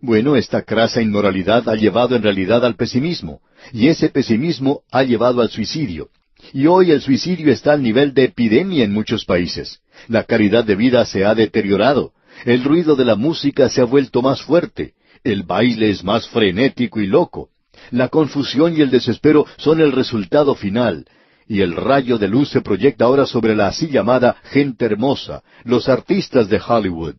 Bueno, esta crasa inmoralidad ha llevado en realidad al pesimismo, y ese pesimismo ha llevado al suicidio. Y hoy el suicidio está al nivel de epidemia en muchos países. La calidad de vida se ha deteriorado. El ruido de la música se ha vuelto más fuerte. El baile es más frenético y loco. La confusión y el desespero son el resultado final. Y el rayo de luz se proyecta ahora sobre la así llamada gente hermosa, los artistas de Hollywood.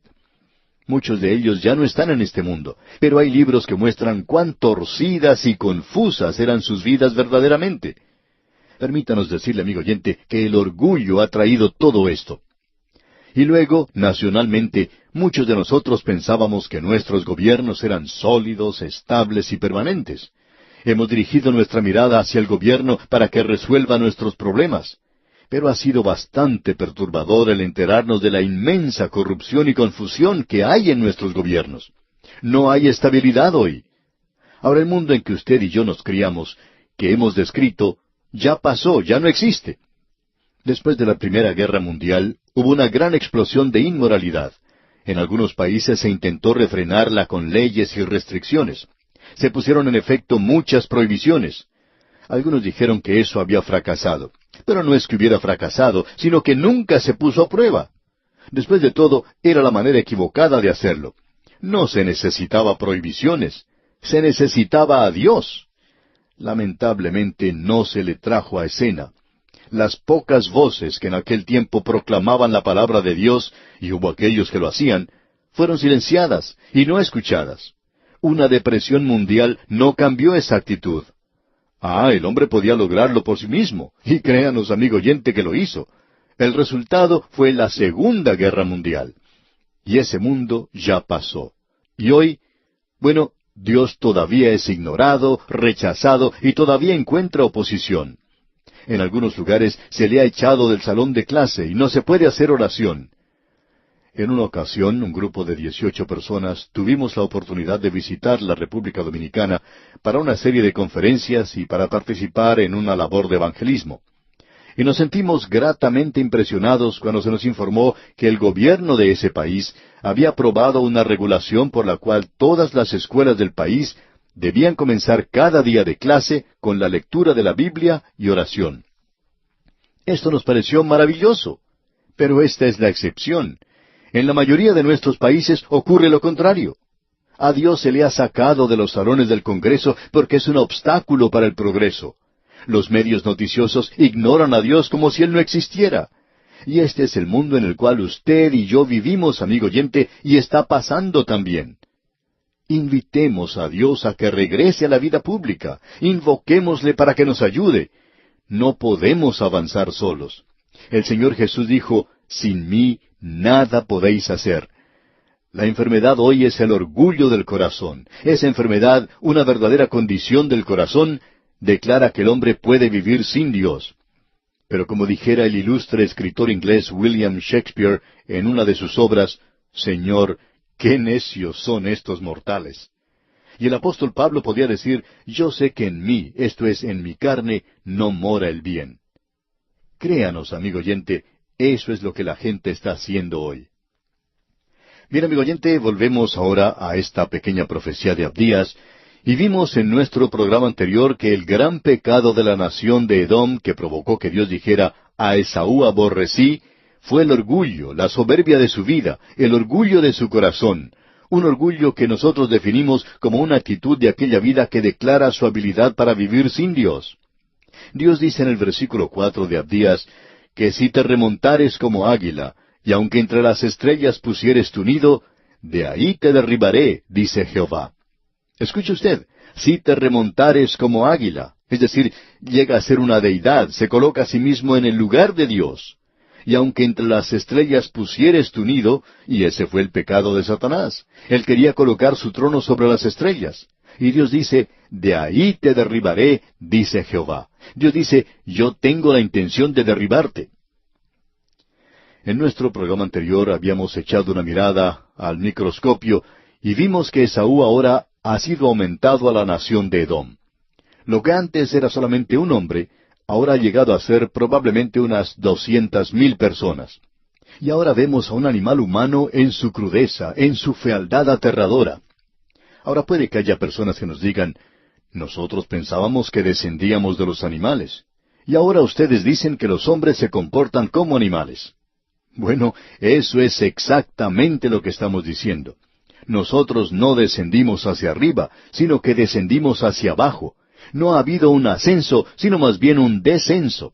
Muchos de ellos ya no están en este mundo, pero hay libros que muestran cuán torcidas y confusas eran sus vidas verdaderamente. Permítanos decirle, amigo oyente, que el orgullo ha traído todo esto. Y luego, nacionalmente, muchos de nosotros pensábamos que nuestros gobiernos eran sólidos, estables y permanentes. Hemos dirigido nuestra mirada hacia el gobierno para que resuelva nuestros problemas. Pero ha sido bastante perturbador el enterarnos de la inmensa corrupción y confusión que hay en nuestros gobiernos. No hay estabilidad hoy. Ahora el mundo en que usted y yo nos criamos, que hemos descrito, ya pasó, ya no existe. Después de la Primera Guerra Mundial, hubo una gran explosión de inmoralidad. En algunos países se intentó refrenarla con leyes y restricciones. Se pusieron en efecto muchas prohibiciones. Algunos dijeron que eso había fracasado. Pero no es que hubiera fracasado, sino que nunca se puso a prueba. Después de todo, era la manera equivocada de hacerlo. No se necesitaba prohibiciones, se necesitaba a Dios. Lamentablemente no se le trajo a escena. Las pocas voces que en aquel tiempo proclamaban la palabra de Dios, y hubo aquellos que lo hacían, fueron silenciadas y no escuchadas. Una depresión mundial no cambió esa actitud. El hombre podía lograrlo por sí mismo, y créanos, amigo oyente, que lo hizo. El resultado fue la Segunda Guerra Mundial. Y ese mundo ya pasó. Y hoy, bueno, Dios todavía es ignorado, rechazado y todavía encuentra oposición. En algunos lugares se le ha echado del salón de clase y no se puede hacer oración. En una ocasión, un grupo de 18 personas tuvimos la oportunidad de visitar la República Dominicana para una serie de conferencias y para participar en una labor de evangelismo. Y nos sentimos gratamente impresionados cuando se nos informó que el gobierno de ese país había aprobado una regulación por la cual todas las escuelas del país debían comenzar cada día de clase con la lectura de la Biblia y oración. Esto nos pareció maravilloso, pero esta es la excepción. En la mayoría de nuestros países ocurre lo contrario. A Dios se le ha sacado de los salones del Congreso porque es un obstáculo para el progreso. Los medios noticiosos ignoran a Dios como si Él no existiera. Y este es el mundo en el cual usted y yo vivimos, amigo oyente, y está pasando también. Invitemos a Dios a que regrese a la vida pública. Invoquémosle para que nos ayude. No podemos avanzar solos. El Señor Jesús dijo, sin mí nada podéis hacer. La enfermedad hoy es el orgullo del corazón. Esa enfermedad, una verdadera condición del corazón, declara que el hombre puede vivir sin Dios. Pero como dijera el ilustre escritor inglés William Shakespeare en una de sus obras, Señor, qué necios son estos mortales. Y el apóstol Pablo podía decir, yo sé que en mí, esto es, en mi carne, no mora el bien. Créanos, amigo oyente, eso es lo que la gente está haciendo hoy. Bien, amigo oyente, volvemos ahora a esta pequeña profecía de Abdías, y vimos en nuestro programa anterior que el gran pecado de la nación de Edom que provocó que Dios dijera, a Esaú aborrecí, fue el orgullo, la soberbia de su vida, el orgullo de su corazón, un orgullo que nosotros definimos como una actitud de aquella vida que declara su habilidad para vivir sin Dios. Dios dice en el versículo 4 de Abdías, que si te remontares como águila, y aunque entre las estrellas pusieres tu nido, de ahí te derribaré, dice Jehová. Escuche usted, si te remontares como águila, es decir, llega a ser una deidad, se coloca a sí mismo en el lugar de Dios. Y aunque entre las estrellas pusieres tu nido, y ese fue el pecado de Satanás, él quería colocar su trono sobre las estrellas. Y Dios dice, de ahí te derribaré, dice Jehová. Dios dice, yo tengo la intención de derribarte. En nuestro programa anterior habíamos echado una mirada al microscopio y vimos que Esaú ahora ha sido aumentado a la nación de Edom. Lo que antes era solamente un hombre, ahora ha llegado a ser probablemente unas 200,000 personas. Y ahora vemos a un animal humano en su crudeza, en su fealdad aterradora. Ahora puede que haya personas que nos digan, nosotros pensábamos que descendíamos de los animales, y ahora ustedes dicen que los hombres se comportan como animales. Bueno, eso es exactamente lo que estamos diciendo. Nosotros no descendimos hacia arriba, sino que descendimos hacia abajo. No ha habido un ascenso, sino más bien un descenso.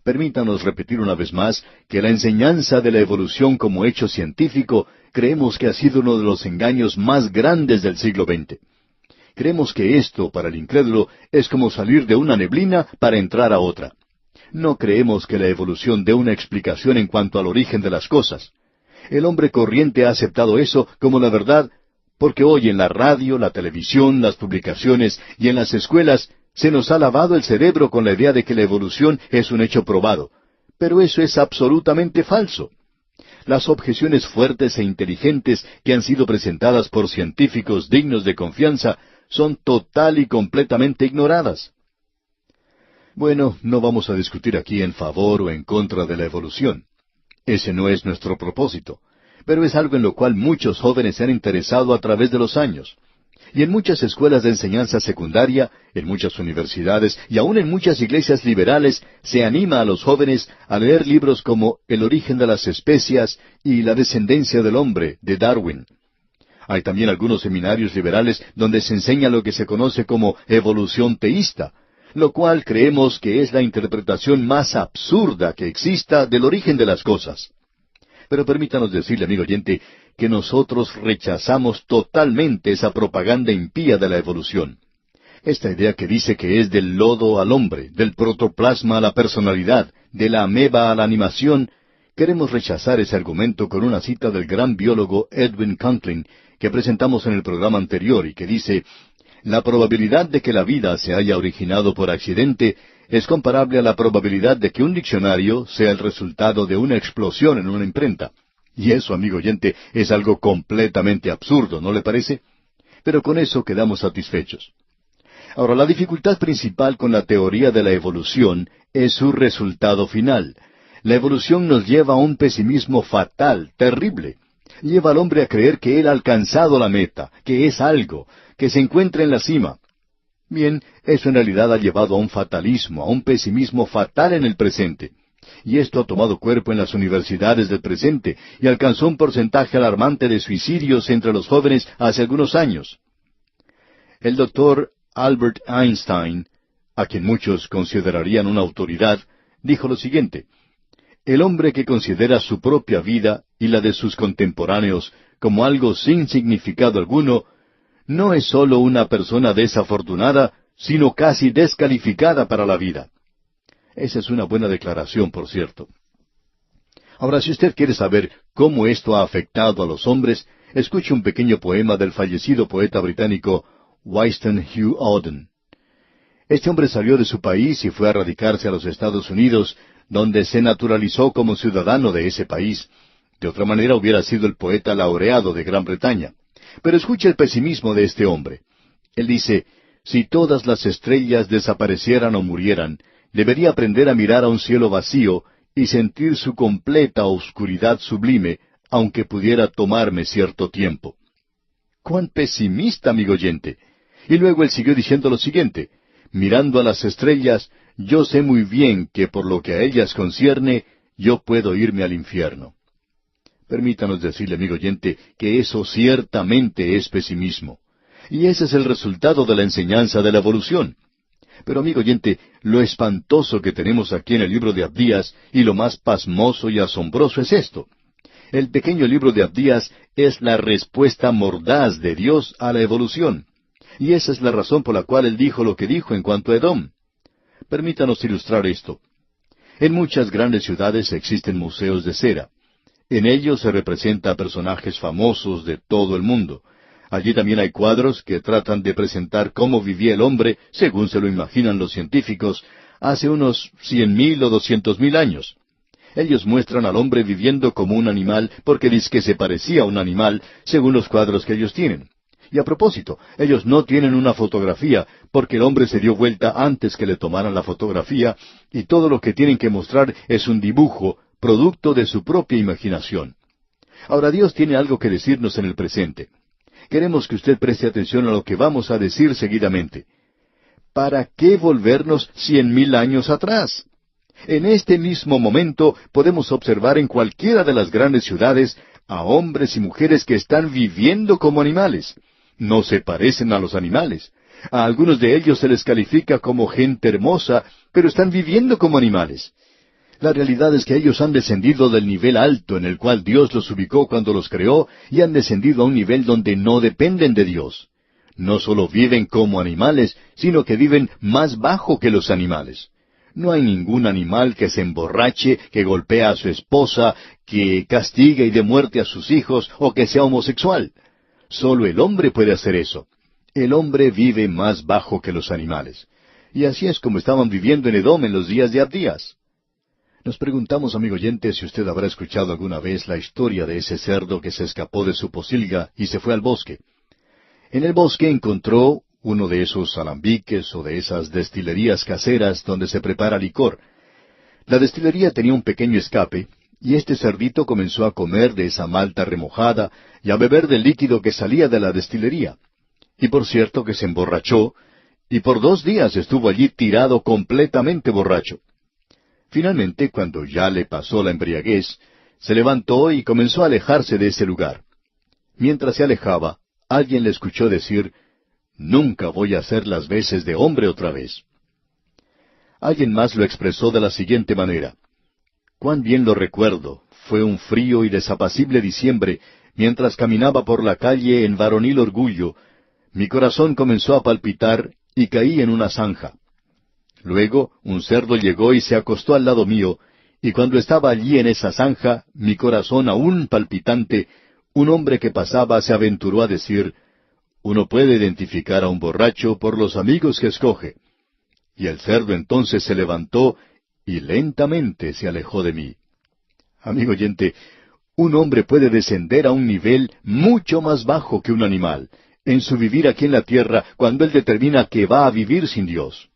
Permítanos repetir una vez más que la enseñanza de la evolución como hecho científico creemos que ha sido uno de los engaños más grandes del siglo XX. Creemos que esto, para el incrédulo, es como salir de una neblina para entrar a otra. No creemos que la evolución dé una explicación en cuanto al origen de las cosas. El hombre corriente ha aceptado eso como la verdad porque hoy en la radio, la televisión, las publicaciones y en las escuelas se nos ha lavado el cerebro con la idea de que la evolución es un hecho probado. Pero eso es absolutamente falso. Las objeciones fuertes e inteligentes que han sido presentadas por científicos dignos de confianza son total y completamente ignoradas. Bueno, no vamos a discutir aquí en favor o en contra de la evolución. Ese no es nuestro propósito, pero es algo en lo cual muchos jóvenes se han interesado a través de los años. Y en muchas escuelas de enseñanza secundaria, en muchas universidades y aún en muchas iglesias liberales se anima a los jóvenes a leer libros como El origen de las especias y La descendencia del hombre, de Darwin. Hay también algunos seminarios liberales donde se enseña lo que se conoce como evolución teísta, lo cual creemos que es la interpretación más absurda que exista del origen de las cosas. Pero permítanos decirle, amigo oyente, que nosotros rechazamos totalmente esa propaganda impía de la evolución. Esta idea que dice que es del lodo al hombre, del protoplasma a la personalidad, de la ameba a la animación, queremos rechazar ese argumento con una cita del gran biólogo Edwin Conklin, que presentamos en el programa anterior y que dice, la probabilidad de que la vida se haya originado por accidente es comparable a la probabilidad de que un diccionario sea el resultado de una explosión en una imprenta. Y eso, amigo oyente, es algo completamente absurdo, ¿no le parece? Pero con eso quedamos satisfechos. Ahora, la dificultad principal con la teoría de la evolución es su resultado final. La evolución nos lleva a un pesimismo fatal, terrible. Lleva al hombre a creer que él ha alcanzado la meta, que es algo, que se encuentra en la cima. Bien, eso en realidad ha llevado a un fatalismo, a un pesimismo fatal en el presente. Y esto ha tomado cuerpo en las universidades del presente y alcanzó un porcentaje alarmante de suicidios entre los jóvenes hace algunos años. El doctor Albert Einstein, a quien muchos considerarían una autoridad, dijo lo siguiente: el hombre que considera su propia vida y la de sus contemporáneos como algo sin significado alguno, no es sólo una persona desafortunada, sino casi descalificada para la vida. Esa es una buena declaración, por cierto. Ahora, si usted quiere saber cómo esto ha afectado a los hombres, escuche un pequeño poema del fallecido poeta británico Winston Hugh Auden. Este hombre salió de su país y fue a radicarse a los Estados Unidos, donde se naturalizó como ciudadano de ese país. De otra manera hubiera sido el poeta laureado de Gran Bretaña. Pero escuche el pesimismo de este hombre. Él dice: si todas las estrellas desaparecieran o murieran, debería aprender a mirar a un cielo vacío y sentir su completa oscuridad sublime, aunque pudiera tomarme cierto tiempo. ¡Cuán pesimista, amigo oyente! Y luego él siguió diciendo lo siguiente: mirando a las estrellas, yo sé muy bien que por lo que a ellas concierne, yo puedo irme al infierno. Permítanos decirle, amigo oyente, que eso ciertamente es pesimismo. Y ese es el resultado de la enseñanza de la evolución. Pero, amigo oyente, lo espantoso que tenemos aquí en el libro de Abdías, y lo más pasmoso y asombroso es esto: el pequeño libro de Abdías es la respuesta mordaz de Dios a la evolución. Y esa es la razón por la cual él dijo lo que dijo en cuanto a Edom. Permítanos ilustrar esto. En muchas grandes ciudades existen museos de cera. En ellos se representa a personajes famosos de todo el mundo. Allí también hay cuadros que tratan de presentar cómo vivía el hombre, según se lo imaginan los científicos, hace unos 100,000 o 200,000 años. Ellos muestran al hombre viviendo como un animal porque dicen que se parecía a un animal, según los cuadros que ellos tienen. Y a propósito, ellos no tienen una fotografía, porque el hombre se dio vuelta antes que le tomaran la fotografía, y todo lo que tienen que mostrar es un dibujo, producto de su propia imaginación. Ahora, Dios tiene algo que decirnos en el presente. Queremos que usted preste atención a lo que vamos a decir seguidamente. ¿Para qué volvernos 100,000 años atrás? En este mismo momento podemos observar en cualquiera de las grandes ciudades a hombres y mujeres que están viviendo como animales. No se parecen a los animales. A algunos de ellos se les califica como gente hermosa, pero están viviendo como animales. La realidad es que ellos han descendido del nivel alto en el cual Dios los ubicó cuando los creó, y han descendido a un nivel donde no dependen de Dios. No solo viven como animales, sino que viven más bajo que los animales. No hay ningún animal que se emborrache, que golpea a su esposa, que castigue y dé muerte a sus hijos, o que sea homosexual. Solo el hombre puede hacer eso. El hombre vive más bajo que los animales. Y así es como estaban viviendo en Edom en los días de Abdías. Nos preguntamos, amigo oyente, si usted habrá escuchado alguna vez la historia de ese cerdo que se escapó de su pocilga y se fue al bosque. En el bosque encontró uno de esos alambiques o de esas destilerías caseras donde se prepara licor. La destilería tenía un pequeño escape, y este cerdito comenzó a comer de esa malta remojada y a beber del líquido que salía de la destilería. Y por cierto que se emborrachó, y por 2 días estuvo allí tirado completamente borracho. Finalmente, cuando ya le pasó la embriaguez, se levantó y comenzó a alejarse de ese lugar. Mientras se alejaba, alguien le escuchó decir: «Nunca voy a hacer las veces de hombre otra vez». Alguien más lo expresó de la siguiente manera: «Cuán bien lo recuerdo, fue un frío y desapacible diciembre, mientras caminaba por la calle en varonil orgullo, mi corazón comenzó a palpitar y caí en una zanja. Luego un cerdo llegó y se acostó al lado mío, y cuando estaba allí en esa zanja, mi corazón aún palpitante, un hombre que pasaba se aventuró a decir: uno puede identificar a un borracho por los amigos que escoge. Y el cerdo entonces se levantó y lentamente se alejó de mí». Amigo oyente, Un hombre puede descender a un nivel mucho más bajo que un animal, en su vivir aquí en la tierra, cuando él determina que va a vivir sin Dios.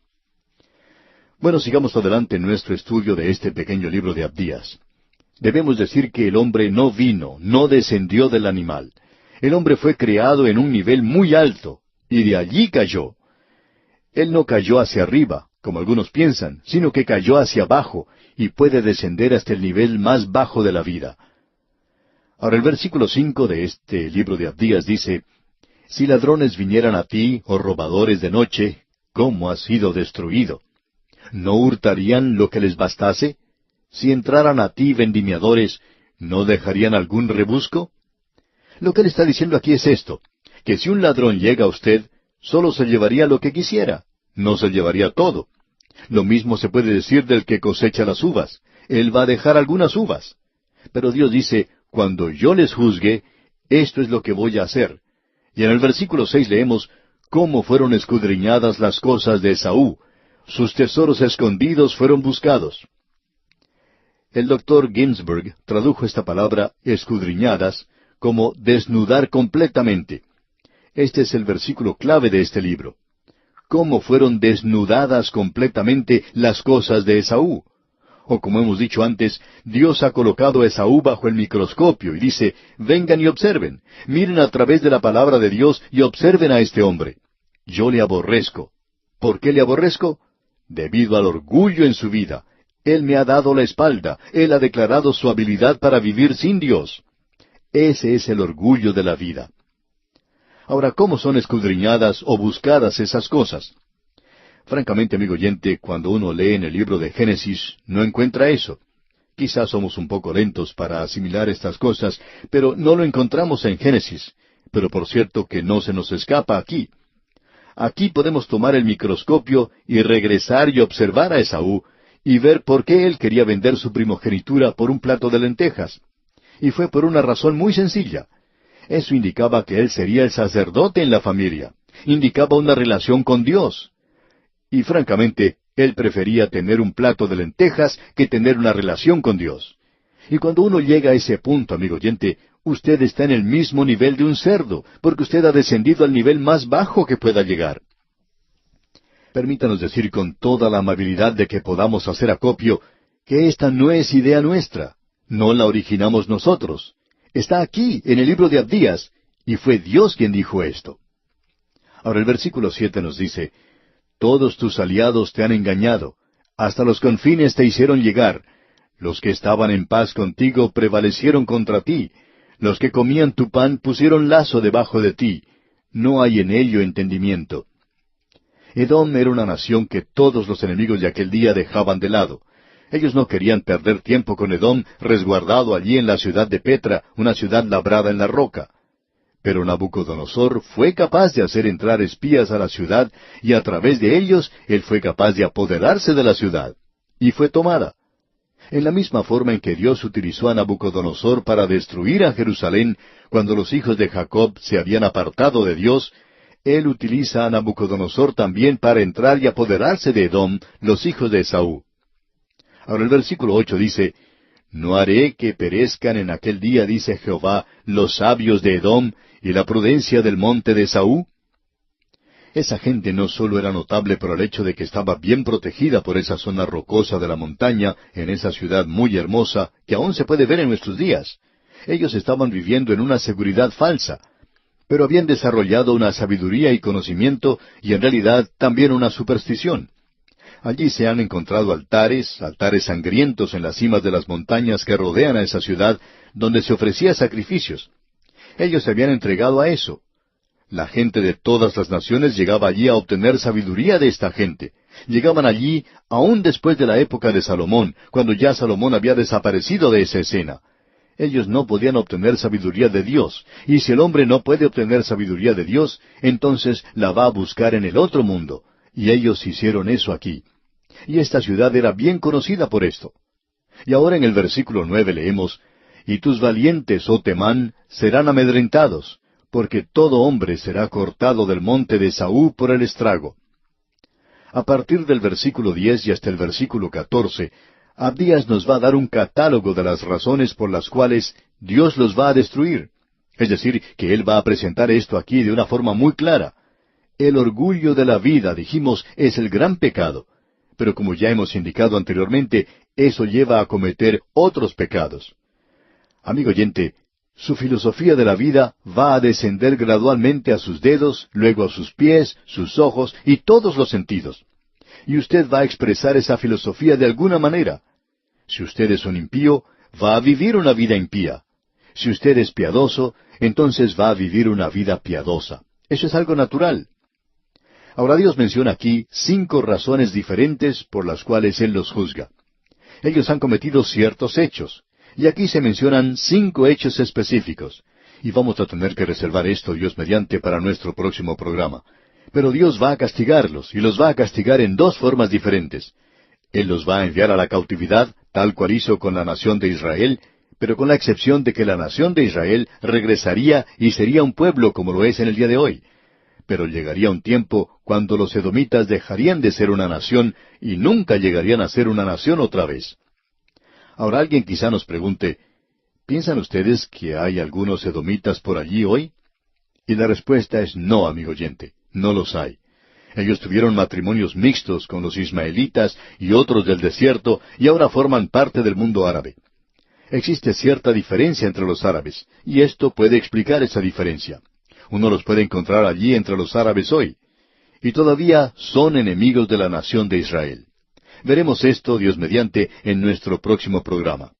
Bueno, sigamos adelante en nuestro estudio de este pequeño libro de Abdías. Debemos decir que el hombre no vino, no descendió del animal. El hombre fue creado en un nivel muy alto, y de allí cayó. Él no cayó hacia arriba, como algunos piensan, sino que cayó hacia abajo, y puede descender hasta el nivel más bajo de la vida. Ahora el versículo 5 de este libro de Abdías dice, Si ladrones vinieran a ti, o robadores de noche, ¿cómo has sido destruido? ¿No hurtarían lo que les bastase? Si entraran a ti vendimiadores, ¿no dejarían algún rebusco? Lo que él está diciendo aquí es esto, que si un ladrón llega a usted, solo se llevaría lo que quisiera, no se llevaría todo. Lo mismo se puede decir del que cosecha las uvas. Él va a dejar algunas uvas. Pero Dios dice, cuando yo les juzgue, esto es lo que voy a hacer. Y en el versículo 6 leemos, cómo fueron escudriñadas las cosas de Esaú. Sus tesoros escondidos fueron buscados. El doctor Ginsburg tradujo esta palabra, escudriñadas, como desnudar completamente. Este es el versículo clave de este libro. ¿Cómo fueron desnudadas completamente las cosas de Esaú? O como hemos dicho antes, Dios ha colocado a Esaú bajo el microscopio y dice, vengan y observen, miren a través de la palabra de Dios y observen a este hombre. Yo le aborrezco. ¿Por qué le aborrezco? Debido al orgullo en su vida. Él me ha dado la espalda, Él ha declarado su habilidad para vivir sin Dios. Ese es el orgullo de la vida. Ahora, ¿cómo son escudriñadas o buscadas esas cosas? Francamente, amigo oyente, cuando uno lee en el libro de Génesis, no encuentra eso. Quizás somos un poco lentos para asimilar estas cosas, pero no lo encontramos en Génesis. Pero por cierto que no se nos escapa aquí. Aquí podemos tomar el microscopio y regresar y observar a Esaú, y ver por qué él quería vender su primogenitura por un plato de lentejas. Y fue por una razón muy sencilla. Eso indicaba que él sería el sacerdote en la familia. Indicaba una relación con Dios. Y francamente, él prefería tener un plato de lentejas que tener una relación con Dios. Y cuando uno llega a ese punto, amigo oyente, usted está en el mismo nivel de un cerdo, porque usted ha descendido al nivel más bajo que pueda llegar. Permítanos decir con toda la amabilidad de que podamos hacer acopio, que esta no es idea nuestra, no la originamos nosotros. Está aquí, en el libro de Abdías, y fue Dios quien dijo esto. Ahora el versículo 7 nos dice, Todos tus aliados te han engañado, hasta los confines te hicieron llegar. Los que estaban en paz contigo prevalecieron contra ti. Los que comían tu pan pusieron lazo debajo de ti. No hay en ello entendimiento. Edom era una nación que todos los enemigos de aquel día dejaban de lado. Ellos no querían perder tiempo con Edom resguardado allí en la ciudad de Petra, una ciudad labrada en la roca. Pero Nabucodonosor fue capaz de hacer entrar espías a la ciudad, y a través de ellos él fue capaz de apoderarse de la ciudad. Y fue tomada. En la misma forma en que Dios utilizó a Nabucodonosor para destruir a Jerusalén, cuando los hijos de Jacob se habían apartado de Dios, Él utiliza a Nabucodonosor también para entrar y apoderarse de Edom, los hijos de Esaú. Ahora el versículo 8 dice, No haré que perezcan en aquel día, dice Jehová, los sabios de Edom y la prudencia del monte de Esaú. Esa gente no solo era notable por el hecho de que estaba bien protegida por esa zona rocosa de la montaña, en esa ciudad muy hermosa, que aún se puede ver en nuestros días. Ellos estaban viviendo en una seguridad falsa, pero habían desarrollado una sabiduría y conocimiento, y en realidad también una superstición. Allí se han encontrado altares sangrientos en las cimas de las montañas que rodean a esa ciudad, donde se ofrecía sacrificios. Ellos se habían entregado a eso. La gente de todas las naciones llegaba allí a obtener sabiduría de esta gente. Llegaban allí aún después de la época de Salomón, cuando ya Salomón había desaparecido de esa escena. Ellos no podían obtener sabiduría de Dios, y si el hombre no puede obtener sabiduría de Dios, entonces la va a buscar en el otro mundo, y ellos hicieron eso aquí. Y esta ciudad era bien conocida por esto. Y ahora en el versículo 9 leemos, Y tus valientes, oh Temán, serán amedrentados, porque todo hombre será cortado del monte de Esaú por el estrago. A partir del versículo 10 y hasta el versículo 14, Abdías nos va a dar un catálogo de las razones por las cuales Dios los va a destruir. Es decir, que Él va a presentar esto aquí de una forma muy clara. El orgullo de la vida, dijimos, es el gran pecado. Pero como ya hemos indicado anteriormente, eso lleva a cometer otros pecados. Amigo oyente, su filosofía de la vida va a descender gradualmente a sus dedos, luego a sus pies, sus ojos y todos los sentidos. Y usted va a expresar esa filosofía de alguna manera. Si usted es un impío, va a vivir una vida impía. Si usted es piadoso, entonces va a vivir una vida piadosa. Eso es algo natural. Ahora Dios menciona aquí 5 razones diferentes por las cuales Él los juzga. Ellos han cometido ciertos hechos, y aquí se mencionan 5 hechos específicos. Y vamos a tener que reservar esto, Dios mediante, para nuestro próximo programa. Pero Dios va a castigarlos, y los va a castigar en 2 formas diferentes. Él los va a enviar a la cautividad, tal cual hizo con la nación de Israel, pero con la excepción de que la nación de Israel regresaría y sería un pueblo como lo es en el día de hoy. Pero llegaría un tiempo cuando los edomitas dejarían de ser una nación y nunca llegarían a ser una nación otra vez. Ahora alguien quizá nos pregunte, ¿piensan ustedes que hay algunos edomitas por allí hoy? Y la respuesta es no, amigo oyente, no los hay. Ellos tuvieron matrimonios mixtos con los ismaelitas y otros del desierto y ahora forman parte del mundo árabe. Existe cierta diferencia entre los árabes, y esto puede explicar esa diferencia. Uno los puede encontrar allí entre los árabes hoy. Y todavía son enemigos de la nación de Israel. Veremos esto, Dios mediante, en nuestro próximo programa.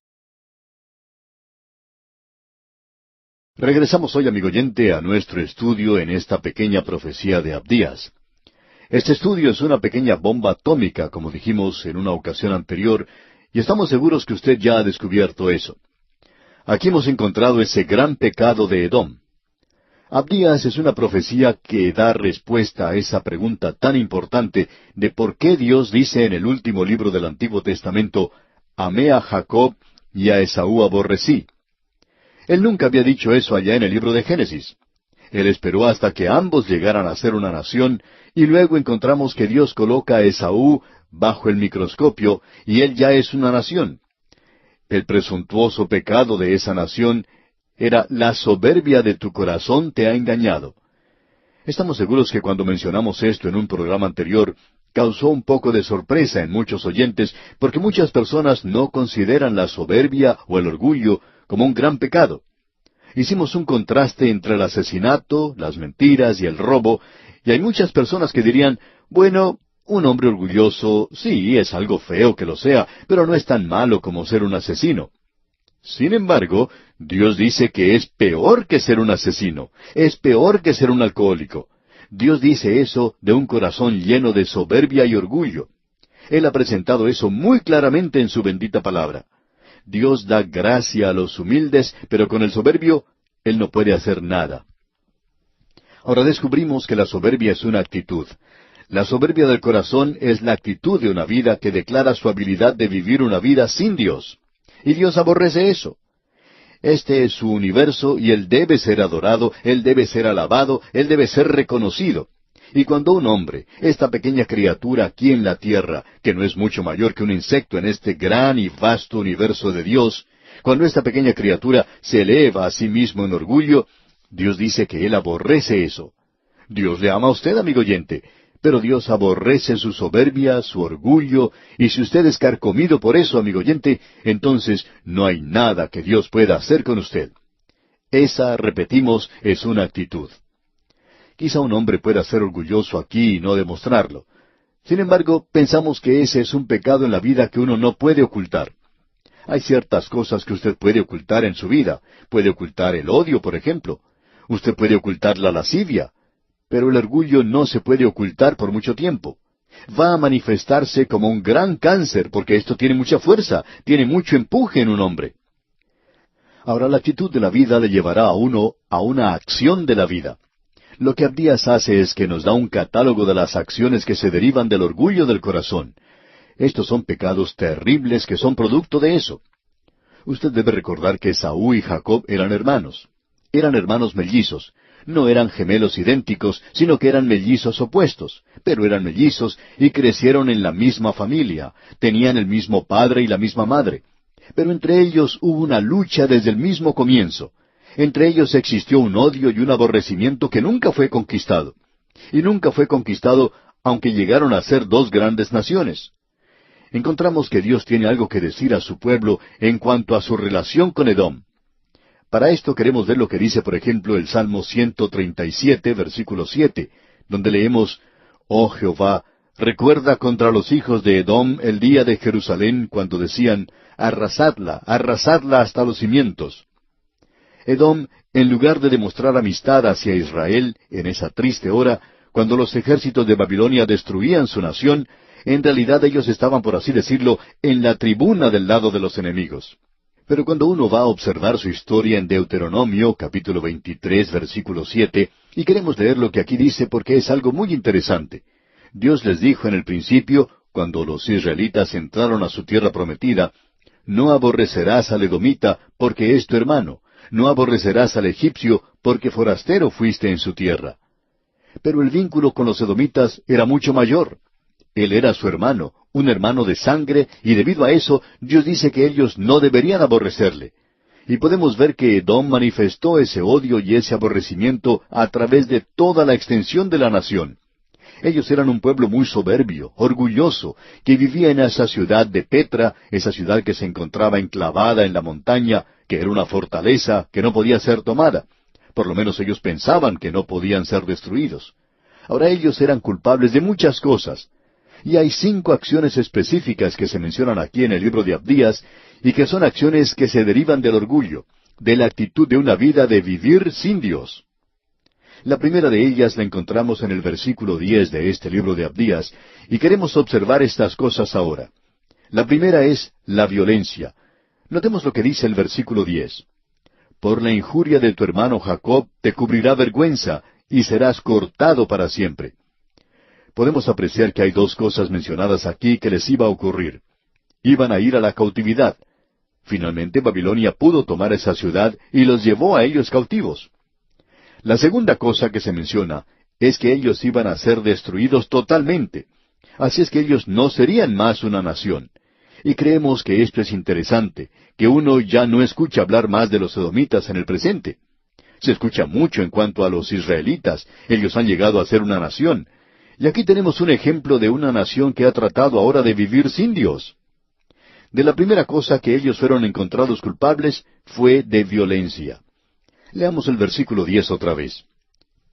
Regresamos hoy, amigo oyente, a nuestro estudio en esta pequeña profecía de Abdías. Este estudio es una pequeña bomba atómica, como dijimos en una ocasión anterior, y estamos seguros que usted ya ha descubierto eso. Aquí hemos encontrado ese gran pecado de Edom. Abdías es una profecía que da respuesta a esa pregunta tan importante de por qué Dios dice en el último libro del Antiguo Testamento, «Amé a Jacob y a Esaú aborrecí». Él nunca había dicho eso allá en el libro de Génesis. Él esperó hasta que ambos llegaran a ser una nación, y luego encontramos que Dios coloca a Esaú bajo el microscopio, y él ya es una nación. El presuntuoso pecado de esa nación era la soberbia de tu corazón te ha engañado. Estamos seguros que cuando mencionamos esto en un programa anterior, causó un poco de sorpresa en muchos oyentes, porque muchas personas no consideran la soberbia o el orgullo como un gran pecado. Hicimos un contraste entre el asesinato, las mentiras y el robo, y hay muchas personas que dirían, bueno, un hombre orgulloso, sí, es algo feo que lo sea, pero no es tan malo como ser un asesino. Sin embargo, Dios dice que es peor que ser un asesino, es peor que ser un alcohólico. Dios dice eso de un corazón lleno de soberbia y orgullo. Él ha presentado eso muy claramente en su bendita palabra. Dios da gracia a los humildes, pero con el soberbio, Él no puede hacer nada. Ahora descubrimos que la soberbia es una actitud. La soberbia del corazón es la actitud de una vida que declara su habilidad de vivir una vida sin Dios. Y Dios aborrece eso. Este es su universo y Él debe ser adorado, Él debe ser alabado, Él debe ser reconocido. Y cuando un hombre, esta pequeña criatura aquí en la tierra, que no es mucho mayor que un insecto en este gran y vasto universo de Dios, cuando esta pequeña criatura se eleva a sí mismo en orgullo, Dios dice que Él aborrece eso. Dios le ama a usted, amigo oyente, pero Dios aborrece su soberbia, su orgullo, y si usted es carcomido por eso, amigo oyente, entonces no hay nada que Dios pueda hacer con usted. Esa, repetimos, es una actitud. Quizá un hombre pueda ser orgulloso aquí y no demostrarlo. Sin embargo, pensamos que ese es un pecado en la vida que uno no puede ocultar. Hay ciertas cosas que usted puede ocultar en su vida. Puede ocultar el odio, por ejemplo. Usted puede ocultar la lascivia. Pero el orgullo no se puede ocultar por mucho tiempo. Va a manifestarse como un gran cáncer, porque esto tiene mucha fuerza, tiene mucho empuje en un hombre. Ahora, la actitud de la vida le llevará a uno a una acción de la vida. Lo que Abdías hace es que nos da un catálogo de las acciones que se derivan del orgullo del corazón. Estos son pecados terribles que son producto de eso. Usted debe recordar que Esaú y Jacob eran hermanos. Eran hermanos mellizos. No eran gemelos idénticos, sino que eran mellizos opuestos. Pero eran mellizos y crecieron en la misma familia. Tenían el mismo padre y la misma madre. Pero entre ellos hubo una lucha desde el mismo comienzo. Entre ellos existió un odio y un aborrecimiento que nunca fue conquistado. Y nunca fue conquistado aunque llegaron a ser dos grandes naciones. Encontramos que Dios tiene algo que decir a su pueblo en cuanto a su relación con Edom. Para esto queremos ver lo que dice, por ejemplo, el Salmo 137, versículo 7, donde leemos, «Oh Jehová, recuerda contra los hijos de Edom el día de Jerusalén, cuando decían, arrasadla, arrasadla hasta los cimientos». Edom, en lugar de demostrar amistad hacia Israel en esa triste hora, cuando los ejércitos de Babilonia destruían su nación, en realidad ellos estaban, por así decirlo, en la tribuna del lado de los enemigos. Pero cuando uno va a observar su historia en Deuteronomio, capítulo 23, versículo 7, y queremos leer lo que aquí dice porque es algo muy interesante. Dios les dijo en el principio, cuando los israelitas entraron a su tierra prometida, «No aborrecerás al edomita, porque es tu hermano. No aborrecerás al egipcio, porque forastero fuiste en su tierra». Pero el vínculo con los edomitas era mucho mayor. Él era su hermano, un hermano de sangre, y debido a eso, Dios dice que ellos no deberían aborrecerle. Y podemos ver que Edom manifestó ese odio y ese aborrecimiento a través de toda la extensión de la nación. Ellos eran un pueblo muy soberbio, orgulloso, que vivía en esa ciudad de Petra, esa ciudad que se encontraba enclavada en la montaña, que era una fortaleza que no podía ser tomada. Por lo menos ellos pensaban que no podían ser destruidos. Ahora ellos eran culpables de muchas cosas. Y hay 5 acciones específicas que se mencionan aquí en el libro de Abdías, y que son acciones que se derivan del orgullo, de la actitud de una vida de vivir sin Dios. La primera de ellas la encontramos en el versículo 10 de este libro de Abdías, y queremos observar estas cosas ahora. La primera es la violencia. Notemos lo que dice el versículo 10. «Por la injuria de tu hermano Jacob te cubrirá vergüenza, y serás cortado para siempre». Podemos apreciar que hay 2 cosas mencionadas aquí que les iba a ocurrir. Iban a ir a la cautividad. Finalmente Babilonia pudo tomar esa ciudad y los llevó a ellos cautivos. La segunda cosa que se menciona es que ellos iban a ser destruidos totalmente. Así es que ellos no serían más una nación. Y creemos que esto es interesante, que uno ya no escucha hablar más de los edomitas en el presente. Se escucha mucho en cuanto a los israelitas. Ellos han llegado a ser una nación. Y aquí tenemos un ejemplo de una nación que ha tratado ahora de vivir sin Dios. De la primera cosa que ellos fueron encontrados culpables fue de violencia. Leamos el versículo 10 otra vez.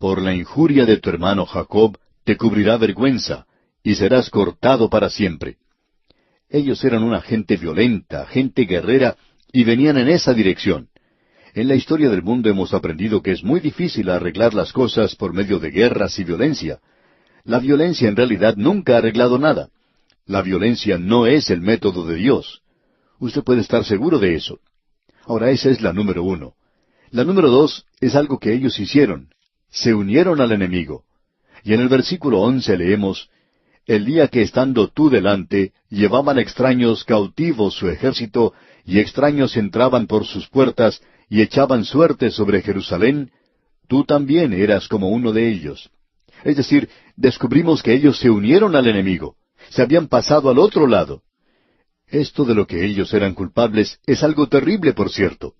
«Por la injuria de tu hermano Jacob te cubrirá vergüenza, y serás cortado para siempre». Ellos eran una gente violenta, gente guerrera, y venían en esa dirección. En la historia del mundo hemos aprendido que es muy difícil arreglar las cosas por medio de guerras y violencia. La violencia en realidad nunca ha arreglado nada. La violencia no es el método de Dios. Usted puede estar seguro de eso. Ahora esa es la número 1. La número 2 es algo que ellos hicieron. Se unieron al enemigo. Y en el versículo 11 leemos, «El día que estando tú delante, llevaban extraños cautivos su ejército, y extraños entraban por sus puertas, y echaban suerte sobre Jerusalén, tú también eras como uno de ellos». Es decir, descubrimos que ellos se unieron al enemigo. Se habían pasado al otro lado. Esto de lo que ellos eran culpables es algo terrible, por cierto.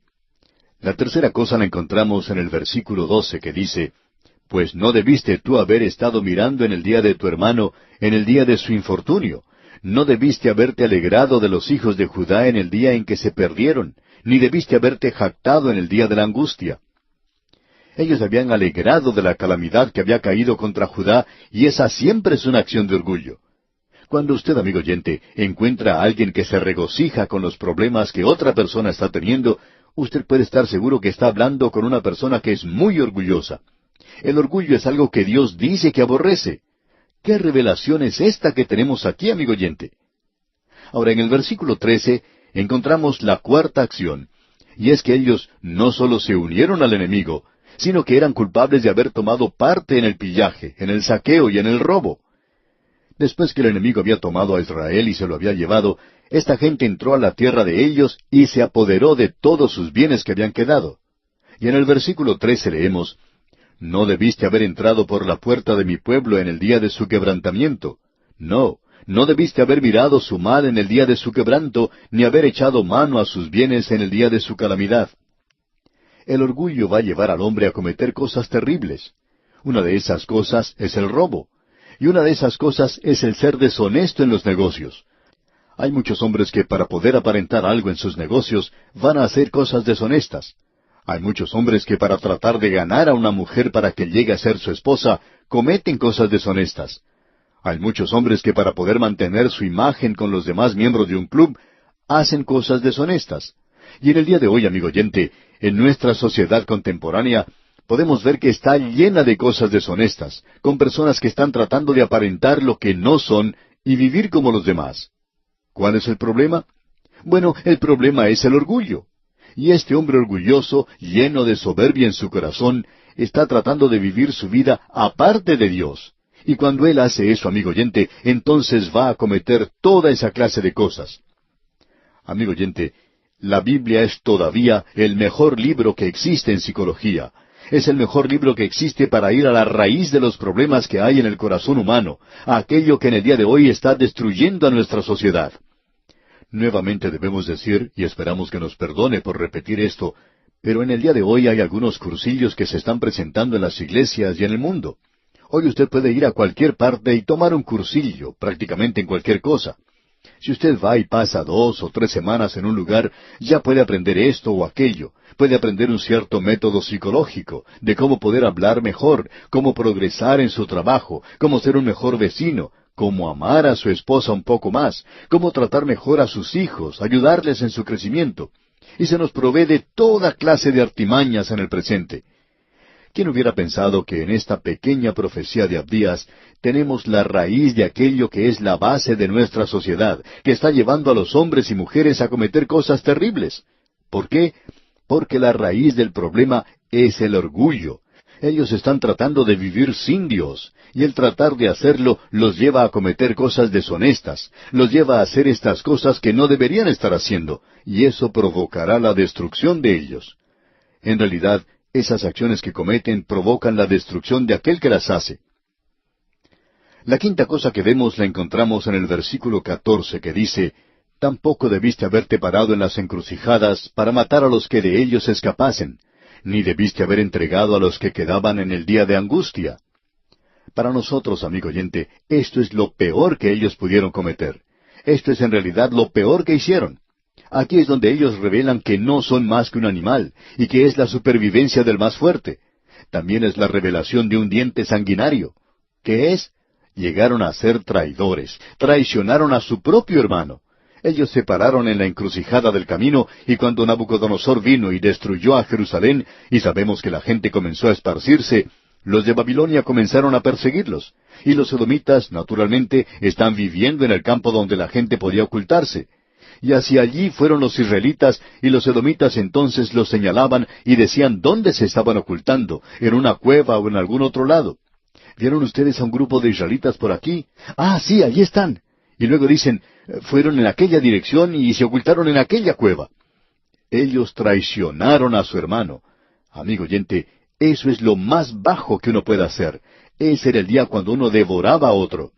La tercera cosa la encontramos en el versículo 12 que dice, «Pues no debiste tú haber estado mirando en el día de tu hermano, en el día de su infortunio. No debiste haberte alegrado de los hijos de Judá en el día en que se perdieron, ni debiste haberte jactado en el día de la angustia». Ellos habían alegrado de la calamidad que había caído contra Judá, y esa siempre es una acción de orgullo. Cuando usted, amigo oyente, encuentra a alguien que se regocija con los problemas que otra persona está teniendo, usted puede estar seguro que está hablando con una persona que es muy orgullosa. El orgullo es algo que Dios dice que aborrece. ¿Qué revelación es esta que tenemos aquí, amigo oyente? Ahora, en el versículo 13, encontramos la cuarta acción, y es que ellos no solo se unieron al enemigo, sino que eran culpables de haber tomado parte en el pillaje, en el saqueo y en el robo. Después que el enemigo había tomado a Israel y se lo había llevado, esta gente entró a la tierra de ellos y se apoderó de todos sus bienes que habían quedado. Y en el versículo 13 leemos, «No debiste haber entrado por la puerta de mi pueblo en el día de su quebrantamiento. No, no debiste haber mirado su mal en el día de su quebranto, ni haber echado mano a sus bienes en el día de su calamidad. El orgullo va a llevar al hombre a cometer cosas terribles. Una de esas cosas es el robo. Y una de esas cosas es el ser deshonesto en los negocios. Hay muchos hombres que para poder aparentar algo en sus negocios van a hacer cosas deshonestas. Hay muchos hombres que para tratar de ganar a una mujer para que llegue a ser su esposa, cometen cosas deshonestas. Hay muchos hombres que para poder mantener su imagen con los demás miembros de un club, hacen cosas deshonestas. Y en el día de hoy, amigo oyente, en nuestra sociedad contemporánea, podemos ver que está llena de cosas deshonestas, con personas que están tratando de aparentar lo que no son y vivir como los demás. ¿Cuál es el problema? Bueno, el problema es el orgullo. Y este hombre orgulloso, lleno de soberbia en su corazón, está tratando de vivir su vida aparte de Dios. Y cuando él hace eso, amigo oyente, entonces va a cometer toda esa clase de cosas. Amigo oyente, la Biblia es todavía el mejor libro que existe en psicología. Es el mejor libro que existe para ir a la raíz de los problemas que hay en el corazón humano, a aquello que en el día de hoy está destruyendo a nuestra sociedad. Nuevamente debemos decir, y esperamos que nos perdone por repetir esto, pero en el día de hoy hay algunos cursillos que se están presentando en las iglesias y en el mundo. Hoy usted puede ir a cualquier parte y tomar un cursillo, prácticamente en cualquier cosa. Si usted va y pasa 2 o 3 semanas en un lugar, ya puede aprender esto o aquello. Puede aprender un cierto método psicológico de cómo poder hablar mejor, cómo progresar en su trabajo, cómo ser un mejor vecino, cómo amar a su esposa un poco más, cómo tratar mejor a sus hijos, ayudarles en su crecimiento. Y se nos provee de toda clase de artimañas en el presente. ¿Quién hubiera pensado que en esta pequeña profecía de Abdías tenemos la raíz de aquello que es la base de nuestra sociedad, que está llevando a los hombres y mujeres a cometer cosas terribles? ¿Por qué? Porque la raíz del problema es el orgullo. Ellos están tratando de vivir sin Dios, y el tratar de hacerlo los lleva a cometer cosas deshonestas, los lleva a hacer estas cosas que no deberían estar haciendo, y eso provocará la destrucción de ellos. En realidad, esas acciones que cometen provocan la destrucción de aquel que las hace. La quinta cosa que vemos la encontramos en el versículo 14, que dice, «Tampoco debiste haberte parado en las encrucijadas para matar a los que de ellos escapasen, ni debiste haber entregado a los que quedaban en el día de angustia». Para nosotros, amigo oyente, esto es lo peor que ellos pudieron cometer. Esto es en realidad lo peor que hicieron. Aquí es donde ellos revelan que no son más que un animal, y que es la supervivencia del más fuerte. También es la revelación de un diente sanguinario. ¿Qué es? Llegaron a ser traidores, traicionaron a su propio hermano. Ellos se pararon en la encrucijada del camino, y cuando Nabucodonosor vino y destruyó a Jerusalén, y sabemos que la gente comenzó a esparcirse, los de Babilonia comenzaron a perseguirlos. Y los edomitas, naturalmente, están viviendo en el campo donde la gente podía ocultarse. Y hacia allí fueron los israelitas, y los edomitas entonces los señalaban y decían dónde se estaban ocultando, en una cueva o en algún otro lado. ¿Vieron ustedes a un grupo de israelitas por aquí? Ah, sí, allí están. Y luego dicen, fueron en aquella dirección y se ocultaron en aquella cueva. Ellos traicionaron a su hermano. Amigo oyente, eso es lo más bajo que uno puede hacer. Ese era el día cuando uno devoraba a otro.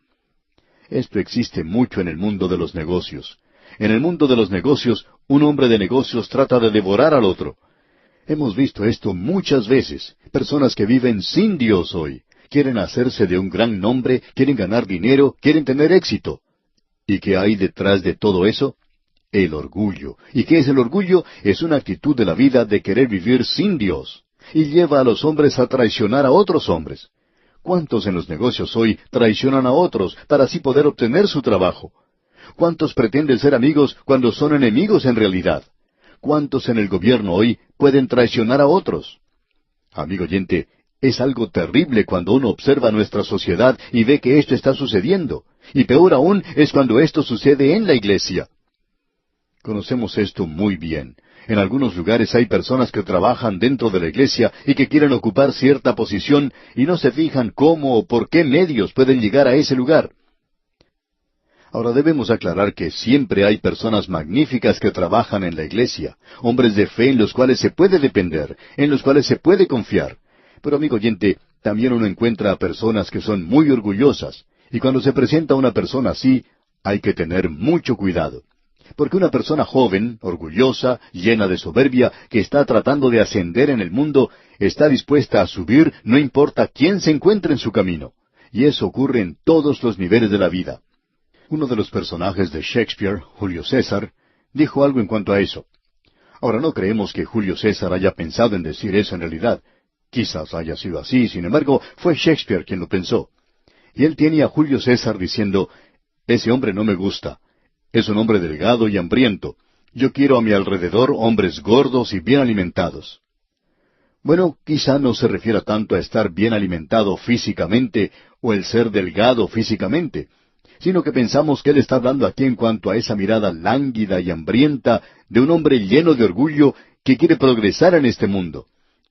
Esto existe mucho en el mundo de los negocios. En el mundo de los negocios, un hombre de negocios trata de devorar al otro. Hemos visto esto muchas veces. Personas que viven sin Dios hoy. Quieren hacerse de un gran nombre, quieren ganar dinero, quieren tener éxito. ¿Y qué hay detrás de todo eso? El orgullo. ¿Y qué es el orgullo? Es una actitud de la vida de querer vivir sin Dios. Y lleva a los hombres a traicionar a otros hombres. ¿Cuántos en los negocios hoy traicionan a otros para así poder obtener su trabajo? ¿Cuántos pretenden ser amigos cuando son enemigos en realidad? ¿Cuántos en el gobierno hoy pueden traicionar a otros? Amigo oyente, es algo terrible cuando uno observa nuestra sociedad y ve que esto está sucediendo. Y peor aún es cuando esto sucede en la iglesia. Conocemos esto muy bien. En algunos lugares hay personas que trabajan dentro de la iglesia y que quieren ocupar cierta posición y no se fijan cómo o por qué medios pueden llegar a ese lugar. Ahora debemos aclarar que siempre hay personas magníficas que trabajan en la iglesia, hombres de fe en los cuales se puede depender, en los cuales se puede confiar. Pero amigo oyente, también uno encuentra a personas que son muy orgullosas, y cuando se presenta una persona así, Hay que tener mucho cuidado. Porque una persona joven, orgullosa, llena de soberbia, que está tratando de ascender en el mundo, está dispuesta a subir no importa quién se encuentre en su camino. Y eso ocurre en todos los niveles de la vida. Uno de los personajes de Shakespeare, Julio César, dijo algo en cuanto a eso. Ahora no creemos que Julio César haya pensado en decir eso en realidad. Quizás haya sido así, sin embargo, fue Shakespeare quien lo pensó. Y él tiene a Julio César diciendo, ese hombre no me gusta. Es un hombre delgado y hambriento. Yo quiero a mi alrededor hombres gordos y bien alimentados. Bueno, quizá no se refiera tanto a estar bien alimentado físicamente o el ser delgado físicamente, sino que pensamos que él está hablando aquí en cuanto a esa mirada lánguida y hambrienta de un hombre lleno de orgullo que quiere progresar en este mundo.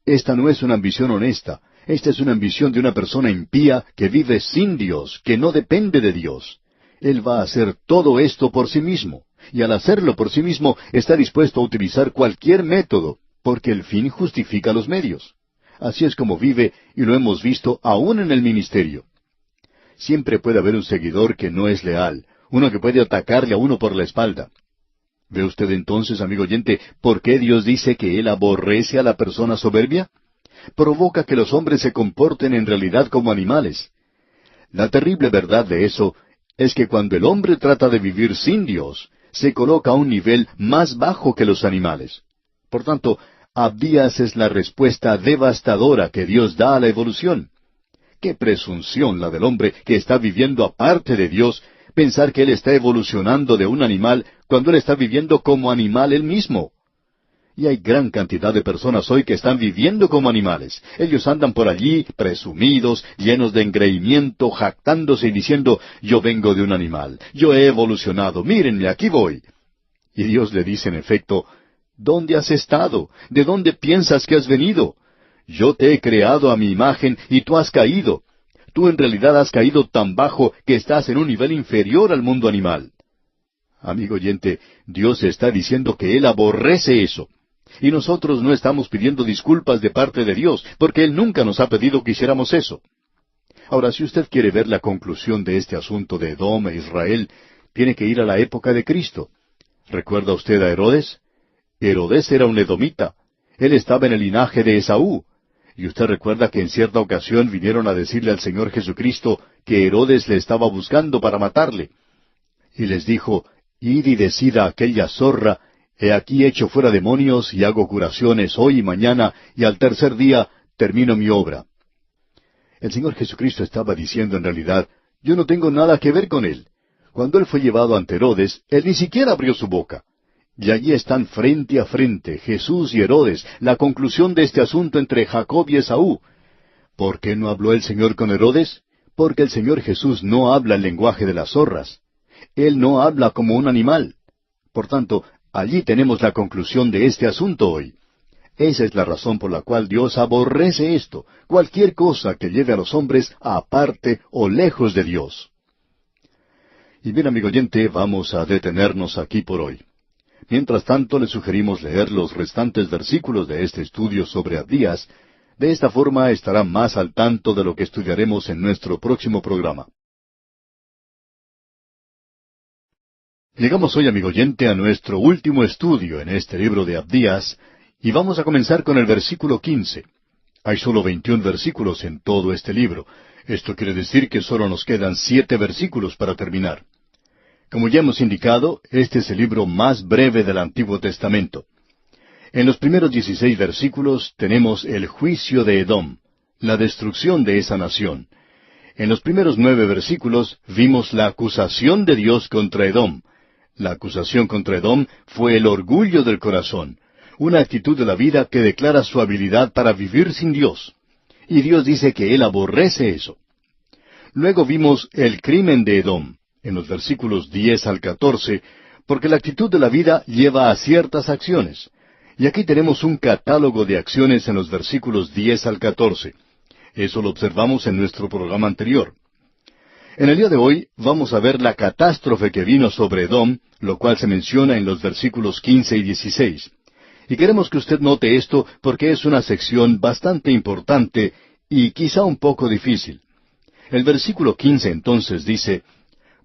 Esta no es una ambición honesta, esta es una ambición de una persona impía que vive sin Dios, que no depende de Dios. Él va a hacer todo esto por sí mismo, y al hacerlo por sí mismo está dispuesto a utilizar cualquier método, porque el fin justifica los medios. Así es como vive, y lo hemos visto aún en el ministerio. Siempre puede haber un seguidor que no es leal, uno que puede atacarle a uno por la espalda. ¿Ve usted entonces, amigo oyente, por qué Dios dice que Él aborrece a la persona soberbia? Provoca que los hombres se comporten en realidad como animales. La terrible verdad de eso es que cuando el hombre trata de vivir sin Dios, se coloca a un nivel más bajo que los animales. Por tanto, Abdías es la respuesta devastadora que Dios da a la evolución. ¡Qué presunción la del hombre que está viviendo aparte de Dios, pensar que él está evolucionando de un animal cuando él está viviendo como animal él mismo! Y hay gran cantidad de personas hoy que están viviendo como animales. Ellos andan por allí, presumidos, llenos de engreimiento, jactándose y diciendo, yo vengo de un animal, yo he evolucionado, mírenme, aquí voy. Y Dios le dice en efecto, ¿dónde has estado? ¿De dónde piensas que has venido? Yo te he creado a mi imagen y tú has caído. Tú en realidad has caído tan bajo que estás en un nivel inferior al mundo animal. Amigo oyente, Dios está diciendo que Él aborrece eso. Y nosotros no estamos pidiendo disculpas de parte de Dios, porque Él nunca nos ha pedido que hiciéramos eso. Ahora, si usted quiere ver la conclusión de este asunto de Edom e Israel, tiene que ir a la época de Cristo. ¿Recuerda usted a Herodes? Herodes era un edomita. Él estaba en el linaje de Esaú. Y usted recuerda que en cierta ocasión vinieron a decirle al Señor Jesucristo que Herodes le estaba buscando para matarle. Y les dijo, id y decid a aquella zorra, he aquí echo fuera demonios y hago curaciones hoy y mañana, y al tercer día termino mi obra. El Señor Jesucristo estaba diciendo en realidad, yo no tengo nada que ver con él. Cuando él fue llevado ante Herodes, él ni siquiera abrió su boca. Y allí están frente a frente, Jesús y Herodes, la conclusión de este asunto entre Jacob y Esaú. ¿Por qué no habló el Señor con Herodes? Porque el Señor Jesús no habla el lenguaje de las zorras. Él no habla como un animal. Por tanto, allí tenemos la conclusión de este asunto hoy. Esa es la razón por la cual Dios aborrece esto, cualquier cosa que lleve a los hombres aparte o lejos de Dios. Y bien, amigo oyente, vamos a detenernos aquí por hoy. Mientras tanto, le sugerimos leer los restantes versículos de este estudio sobre Abdías. De esta forma estará más al tanto de lo que estudiaremos en nuestro próximo programa. Llegamos hoy, amigo oyente, a nuestro último estudio en este libro de Abdías, y vamos a comenzar con el versículo 15. Hay solo 21 versículos en todo este libro. Esto quiere decir que solo nos quedan 7 versículos para terminar. Como ya hemos indicado, este es el libro más breve del Antiguo Testamento. En los primeros 16 versículos tenemos el juicio de Edom, la destrucción de esa nación. En los primeros 9 versículos vimos la acusación de Dios contra Edom. La acusación contra Edom fue el orgullo del corazón, una actitud de la vida que declara su habilidad para vivir sin Dios. Y Dios dice que Él aborrece eso. Luego vimos el crimen de Edom, en los versículos 10 al 14, porque la actitud de la vida lleva a ciertas acciones. Y aquí tenemos un catálogo de acciones en los versículos 10 al 14. Eso lo observamos en nuestro programa anterior. En el día de hoy vamos a ver la catástrofe que vino sobre Edom, lo cual se menciona en los versículos 15 y 16. Y queremos que usted note esto porque es una sección bastante importante y quizá un poco difícil. El versículo 15 entonces dice,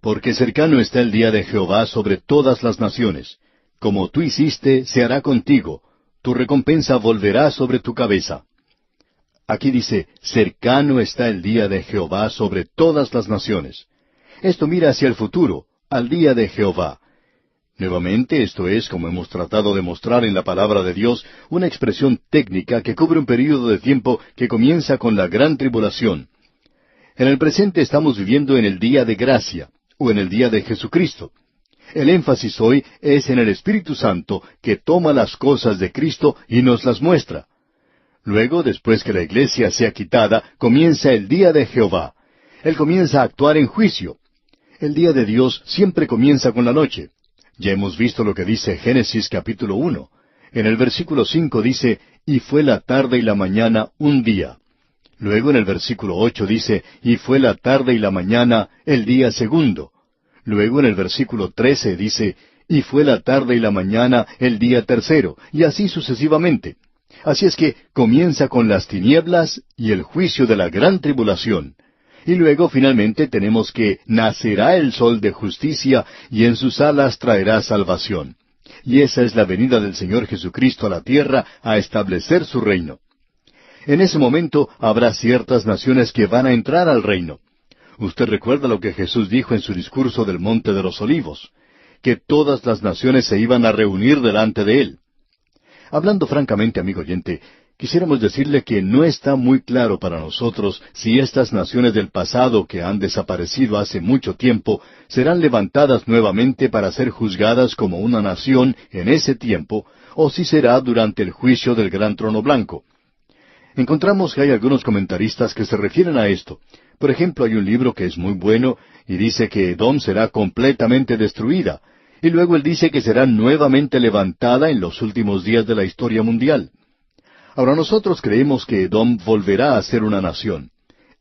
Porque cercano está el día de Jehová sobre todas las naciones. Como tú hiciste, se hará contigo. Tu recompensa volverá sobre tu cabeza. Aquí dice, cercano está el día de Jehová sobre todas las naciones. Esto mira hacia el futuro, al día de Jehová. Nuevamente, esto es, como hemos tratado de mostrar en la palabra de Dios, una expresión técnica que cubre un período de tiempo que comienza con la gran tribulación. En el presente estamos viviendo en el día de gracia, o en el día de Jesucristo. El énfasis hoy es en el Espíritu Santo que toma las cosas de Cristo y nos las muestra. Luego, después que la iglesia sea quitada, comienza el día de Jehová. Él comienza a actuar en juicio. El día de Dios siempre comienza con la noche. Ya hemos visto lo que dice Génesis capítulo 1. En el versículo 5 dice, y fue la tarde y la mañana un día. Luego en el versículo 8 dice, y fue la tarde y la mañana el día segundo. Luego en el versículo 13 dice, y fue la tarde y la mañana el día tercero, y así sucesivamente. Así es que comienza con las tinieblas y el juicio de la gran tribulación. Y luego finalmente tenemos que nacerá el sol de justicia y en sus alas traerá salvación. Y esa es la venida del Señor Jesucristo a la tierra a establecer su reino. En ese momento habrá ciertas naciones que van a entrar al reino. Usted recuerda lo que Jesús dijo en su discurso del Monte de los Olivos, que todas las naciones se iban a reunir delante de Él. Hablando francamente, amigo oyente, quisiéramos decirle que no está muy claro para nosotros si estas naciones del pasado que han desaparecido hace mucho tiempo serán levantadas nuevamente para ser juzgadas como una nación en ese tiempo, o si será durante el juicio del gran trono blanco. Encontramos que hay algunos comentaristas que se refieren a esto. Por ejemplo, hay un libro que es muy bueno y dice que Edom será completamente destruida. Y luego él dice que será nuevamente levantada en los últimos días de la historia mundial. Ahora nosotros creemos que Edom volverá a ser una nación.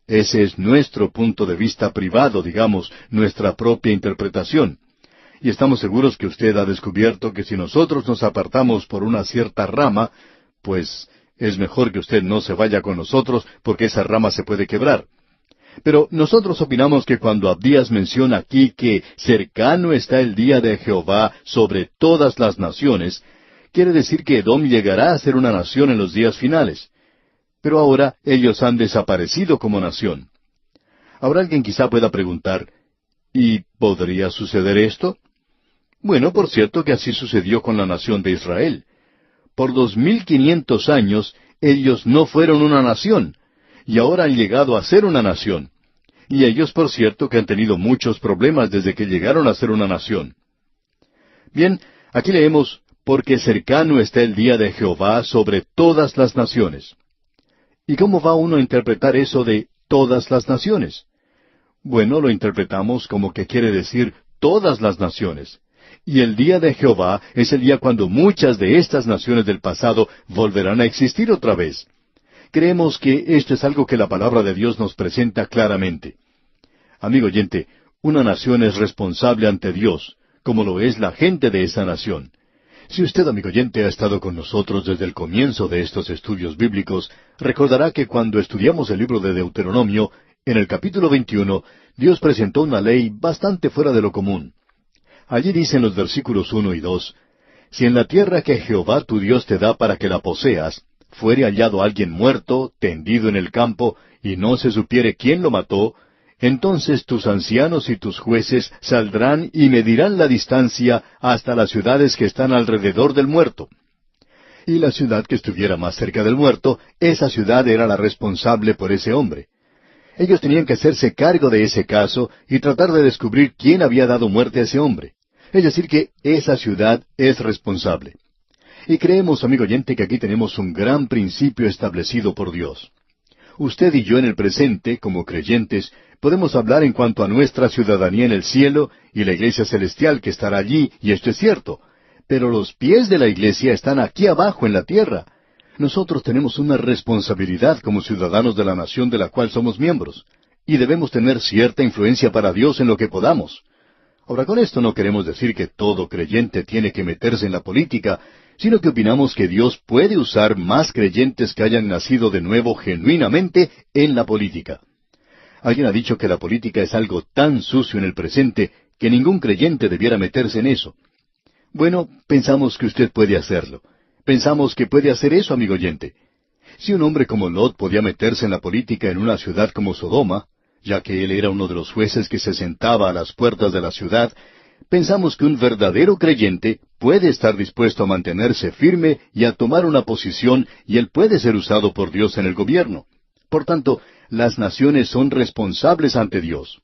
Ese es nuestro punto de vista privado, digamos, nuestra propia interpretación. Y estamos seguros que usted ha descubierto que si nosotros nos apartamos por una cierta rama, pues es mejor que usted no se vaya con nosotros porque esa rama se puede quebrar. Pero nosotros opinamos que cuando Abdías menciona aquí que cercano está el día de Jehová sobre todas las naciones, quiere decir que Edom llegará a ser una nación en los días finales. Pero ahora ellos han desaparecido como nación. Ahora alguien quizá pueda preguntar, ¿y podría suceder esto? Bueno, por cierto que así sucedió con la nación de Israel. Por 2500 años ellos no fueron una nación, y ahora han llegado a ser una nación. Y ellos, por cierto, que han tenido muchos problemas desde que llegaron a ser una nación. Bien, aquí leemos, porque cercano está el día de Jehová sobre todas las naciones. ¿Y cómo va uno a interpretar eso de todas las naciones? Bueno, lo interpretamos como que quiere decir todas las naciones. Y el día de Jehová es el día cuando muchas de estas naciones del pasado volverán a existir otra vez. Creemos que esto es algo que la palabra de Dios nos presenta claramente. Amigo oyente, una nación es responsable ante Dios, como lo es la gente de esa nación. Si usted, amigo oyente, ha estado con nosotros desde el comienzo de estos estudios bíblicos, recordará que cuando estudiamos el libro de Deuteronomio, en el capítulo 21, Dios presentó una ley bastante fuera de lo común. Allí dicen los versículos 1 y 2, si en la tierra que Jehová tu Dios te da para que la poseas, fuere hallado alguien muerto, tendido en el campo, y no se supiere quién lo mató, entonces tus ancianos y tus jueces saldrán y medirán la distancia hasta las ciudades que están alrededor del muerto. Y la ciudad que estuviera más cerca del muerto, esa ciudad era la responsable por ese hombre. Ellos tenían que hacerse cargo de ese caso y tratar de descubrir quién había dado muerte a ese hombre. Es decir, que esa ciudad es responsable. Y creemos, amigo oyente, que aquí tenemos un gran principio establecido por Dios. Usted y yo en el presente, como creyentes, podemos hablar en cuanto a nuestra ciudadanía en el cielo y la iglesia celestial que estará allí, y esto es cierto. Pero los pies de la iglesia están aquí abajo en la tierra. Nosotros tenemos una responsabilidad como ciudadanos de la nación de la cual somos miembros, y debemos tener cierta influencia para Dios en lo que podamos. Ahora, con esto no queremos decir que todo creyente tiene que meterse en la política, sino que opinamos que Dios puede usar más creyentes que hayan nacido de nuevo genuinamente en la política. Alguien ha dicho que la política es algo tan sucio en el presente que ningún creyente debiera meterse en eso. Bueno, pensamos que usted puede hacerlo. Pensamos que puede hacer eso, amigo oyente. Si un hombre como Lot podía meterse en la política en una ciudad como Sodoma, ya que él era uno de los jueces que se sentaba a las puertas de la ciudad, pensamos que un verdadero creyente puede estar dispuesto a mantenerse firme y a tomar una posición, y él puede ser usado por Dios en el gobierno. Por tanto, las naciones son responsables ante Dios.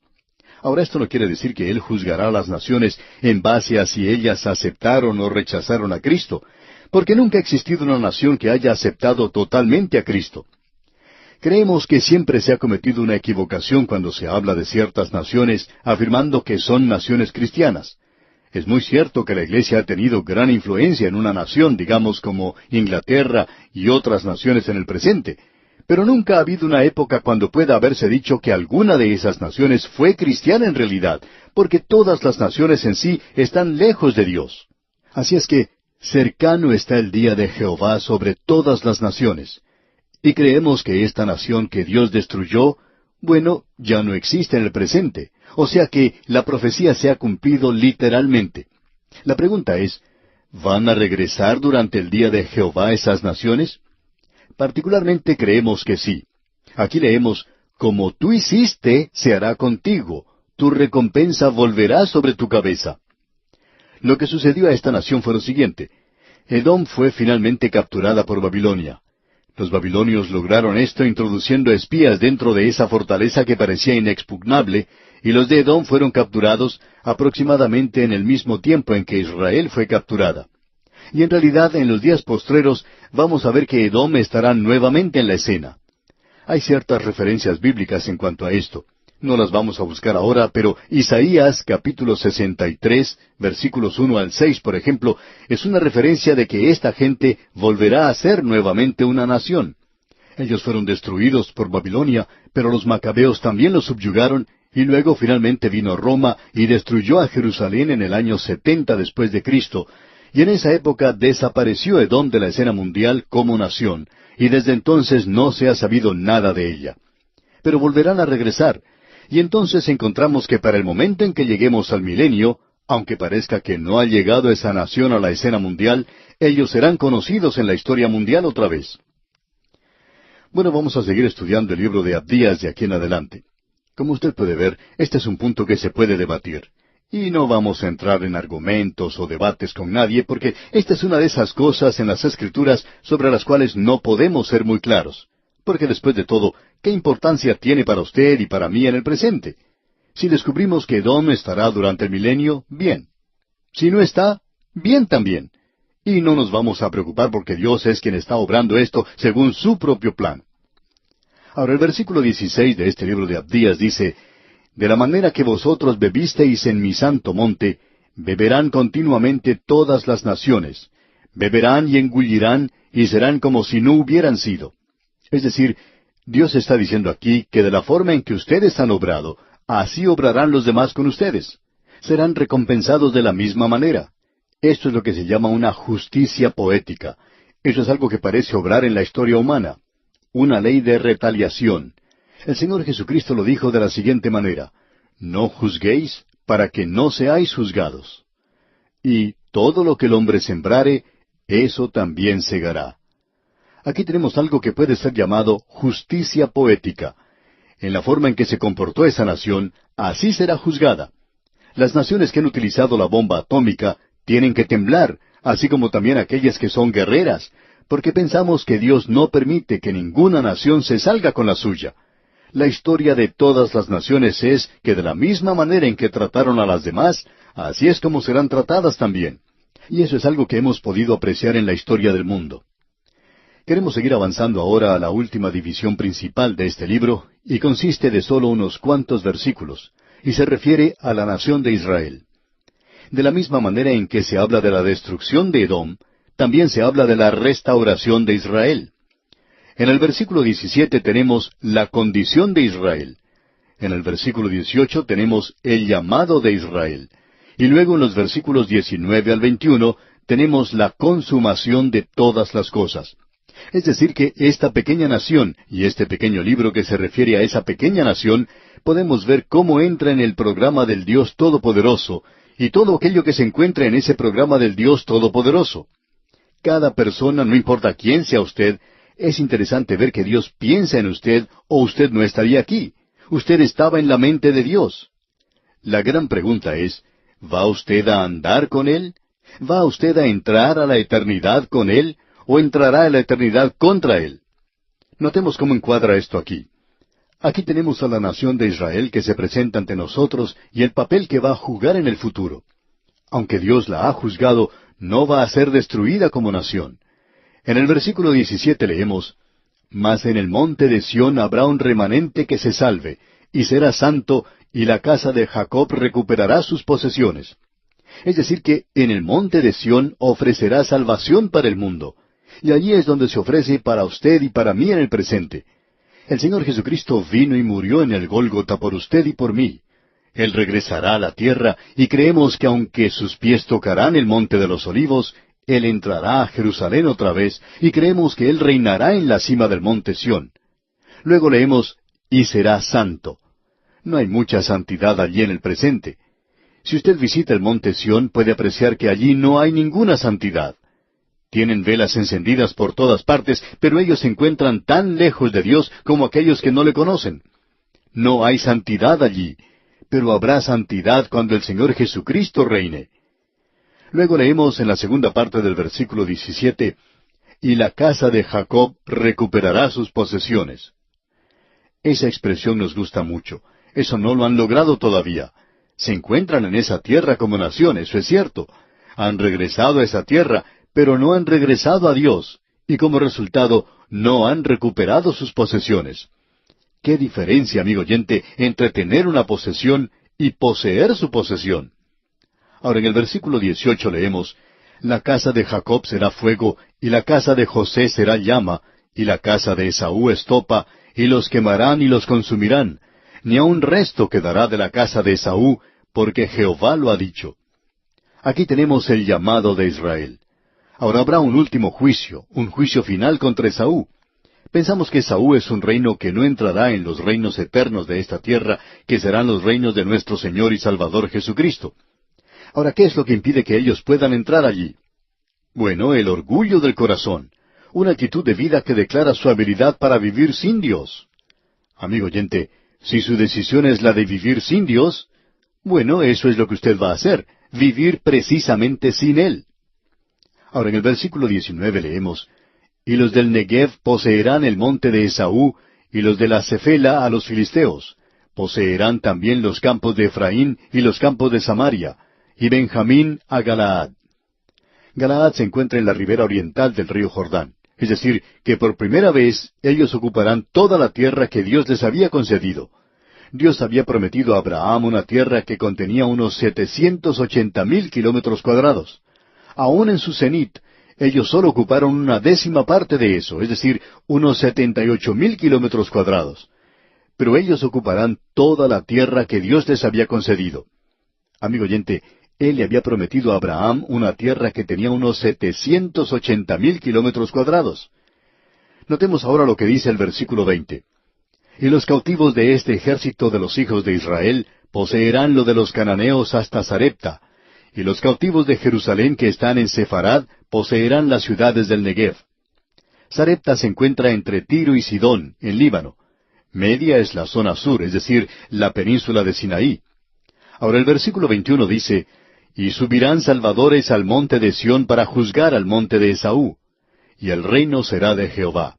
Ahora, esto no quiere decir que Él juzgará a las naciones en base a si ellas aceptaron o rechazaron a Cristo, porque nunca ha existido una nación que haya aceptado totalmente a Cristo. Creemos que siempre se ha cometido una equivocación cuando se habla de ciertas naciones afirmando que son naciones cristianas. Es muy cierto que la Iglesia ha tenido gran influencia en una nación, digamos como Inglaterra y otras naciones en el presente, pero nunca ha habido una época cuando pueda haberse dicho que alguna de esas naciones fue cristiana en realidad, porque todas las naciones en sí están lejos de Dios. Así es que cercano está el día de Jehová sobre todas las naciones. Y creemos que esta nación que Dios destruyó, bueno, ya no existe en el presente. O sea que la profecía se ha cumplido literalmente. La pregunta es, ¿van a regresar durante el día de Jehová esas naciones? Particularmente creemos que sí. Aquí leemos, como tú hiciste, se hará contigo. Tu recompensa volverá sobre tu cabeza. Lo que sucedió a esta nación fue lo siguiente. Edom fue finalmente capturada por Babilonia. Los babilonios lograron esto introduciendo espías dentro de esa fortaleza que parecía inexpugnable, y los de Edom fueron capturados aproximadamente en el mismo tiempo en que Israel fue capturada. Y en realidad, en los días postreros, vamos a ver que Edom estará nuevamente en la escena. Hay ciertas referencias bíblicas en cuanto a esto. No las vamos a buscar ahora, pero Isaías capítulo 63, versículos 1 al 6, por ejemplo, es una referencia de que esta gente volverá a ser nuevamente una nación. Ellos fueron destruidos por Babilonia, pero los macabeos también los subyugaron, y luego finalmente vino Roma y destruyó a Jerusalén en el año 70 después de Cristo, y en esa época desapareció Edom de la escena mundial como nación, y desde entonces no se ha sabido nada de ella. Pero volverán a regresar, y entonces encontramos que para el momento en que lleguemos al milenio, aunque parezca que no ha llegado esa nación a la escena mundial, ellos serán conocidos en la historia mundial otra vez. Bueno, vamos a seguir estudiando el libro de Abdías de aquí en adelante. Como usted puede ver, este es un punto que se puede debatir. Y no vamos a entrar en argumentos o debates con nadie, porque esta es una de esas cosas en las Escrituras sobre las cuales no podemos ser muy claros. Porque después de todo, ¿qué importancia tiene para usted y para mí en el presente? Si descubrimos que Edom estará durante el milenio, bien. Si no está, bien también. Y no nos vamos a preocupar porque Dios es quien está obrando esto según su propio plan. Ahora el versículo 16 de este libro de Abdías dice, de la manera que vosotros bebisteis en mi santo monte, beberán continuamente todas las naciones. Beberán y engullirán, y serán como si no hubieran sido. Es decir, Dios está diciendo aquí que de la forma en que ustedes han obrado, así obrarán los demás con ustedes. Serán recompensados de la misma manera. Esto es lo que se llama una justicia poética. Eso es algo que parece obrar en la historia humana. Una ley de retaliación. El Señor Jesucristo lo dijo de la siguiente manera, no juzguéis para que no seáis juzgados. Y todo lo que el hombre sembrare, eso también segará. Aquí tenemos algo que puede ser llamado justicia poética. En la forma en que se comportó esa nación, así será juzgada. Las naciones que han utilizado la bomba atómica tienen que temblar, así como también aquellas que son guerreras, porque pensamos que Dios no permite que ninguna nación se salga con la suya. La historia de todas las naciones es que de la misma manera en que trataron a las demás, así es como serán tratadas también. Y eso es algo que hemos podido apreciar en la historia del mundo. Queremos seguir avanzando ahora a la última división principal de este libro, y consiste de solo unos cuantos versículos, y se refiere a la nación de Israel. De la misma manera en que se habla de la destrucción de Edom, también se habla de la restauración de Israel. En el versículo 17 tenemos la condición de Israel. En el versículo 18 tenemos el llamado de Israel. Y luego en los versículos 19 al 21 tenemos la consumación de todas las cosas. Es decir, que esta pequeña nación y este pequeño libro que se refiere a esa pequeña nación, podemos ver cómo entra en el programa del Dios Todopoderoso y todo aquello que se encuentra en ese programa del Dios Todopoderoso. Cada persona, no importa quién sea usted, es interesante ver que Dios piensa en usted o usted no estaría aquí. Usted estaba en la mente de Dios. La gran pregunta es, ¿va usted a andar con Él? ¿Va usted a entrar a la eternidad con Él o entrará a la eternidad contra Él? Notemos cómo encuadra esto aquí. Aquí tenemos a la nación de Israel que se presenta ante nosotros y el papel que va a jugar en el futuro. Aunque Dios la ha juzgado, no va a ser destruida como nación. En el versículo 17 leemos, «Mas en el monte de Sión habrá un remanente que se salve, y será santo, y la casa de Jacob recuperará sus posesiones». Es decir, que en el monte de Sión ofrecerá salvación para el mundo. Y allí es donde se ofrece para usted y para mí en el presente. El Señor Jesucristo vino y murió en el Gólgota por usted y por mí. Él regresará a la tierra y creemos que aunque sus pies tocarán el monte de los olivos, Él entrará a Jerusalén otra vez y creemos que Él reinará en la cima del monte Sión. Luego leemos, y será santo. No hay mucha santidad allí en el presente. Si usted visita el monte Sión, puede apreciar que allí no hay ninguna santidad. Tienen velas encendidas por todas partes, pero ellos se encuentran tan lejos de Dios como aquellos que no le conocen. No hay santidad allí, pero habrá santidad cuando el Señor Jesucristo reine. Luego leemos en la segunda parte del versículo 17, «Y la casa de Jacob recuperará sus posesiones». Esa expresión nos gusta mucho. Eso no lo han logrado todavía. Se encuentran en esa tierra como nación, eso es cierto. Han regresado a esa tierra, pero no han regresado a Dios, y como resultado no han recuperado sus posesiones. ¿Qué diferencia, amigo oyente, entre tener una posesión y poseer su posesión? Ahora en el versículo 18 leemos, «La casa de Jacob será fuego, y la casa de José será llama, y la casa de Esaú estopa, y los quemarán y los consumirán. Ni aun resto quedará de la casa de Esaú, porque Jehová lo ha dicho». Aquí tenemos el llamado de Israel. Ahora habrá un último juicio, un juicio final contra Esaú. Pensamos que Esaú es un reino que no entrará en los reinos eternos de esta tierra, que serán los reinos de nuestro Señor y Salvador Jesucristo. Ahora, ¿qué es lo que impide que ellos puedan entrar allí? Bueno, el orgullo del corazón, una actitud de vida que declara su habilidad para vivir sin Dios. Amigo oyente, si su decisión es la de vivir sin Dios, bueno, eso es lo que usted va a hacer, vivir precisamente sin Él. Ahora en el versículo 19 leemos, «Y los del Negev poseerán el monte de Esaú, y los de la Cefela a los filisteos. Poseerán también los campos de Efraín y los campos de Samaria, y Benjamín a Galaad». Galaad se encuentra en la ribera oriental del río Jordán. Es decir, que por primera vez ellos ocuparán toda la tierra que Dios les había concedido. Dios había prometido a Abraham una tierra que contenía unos 780,000 kilómetros cuadrados. Aún en su cenit, ellos solo ocuparon una décima parte de eso, es decir, unos 78,000 kilómetros cuadrados. Pero ellos ocuparán toda la tierra que Dios les había concedido. Amigo oyente, Él le había prometido a Abraham una tierra que tenía unos 780,000 kilómetros cuadrados. Notemos ahora lo que dice el versículo 20. «Y los cautivos de este ejército de los hijos de Israel poseerán lo de los cananeos hasta Sarepta, y los cautivos de Jerusalén que están en Sefarad poseerán las ciudades del Negev». Sarepta se encuentra entre Tiro y Sidón, en Líbano. Media es la zona sur, es decir, la península de Sinaí. Ahora el versículo 21 dice, «Y subirán salvadores al monte de Sión para juzgar al monte de Esaú, y el reino será de Jehová».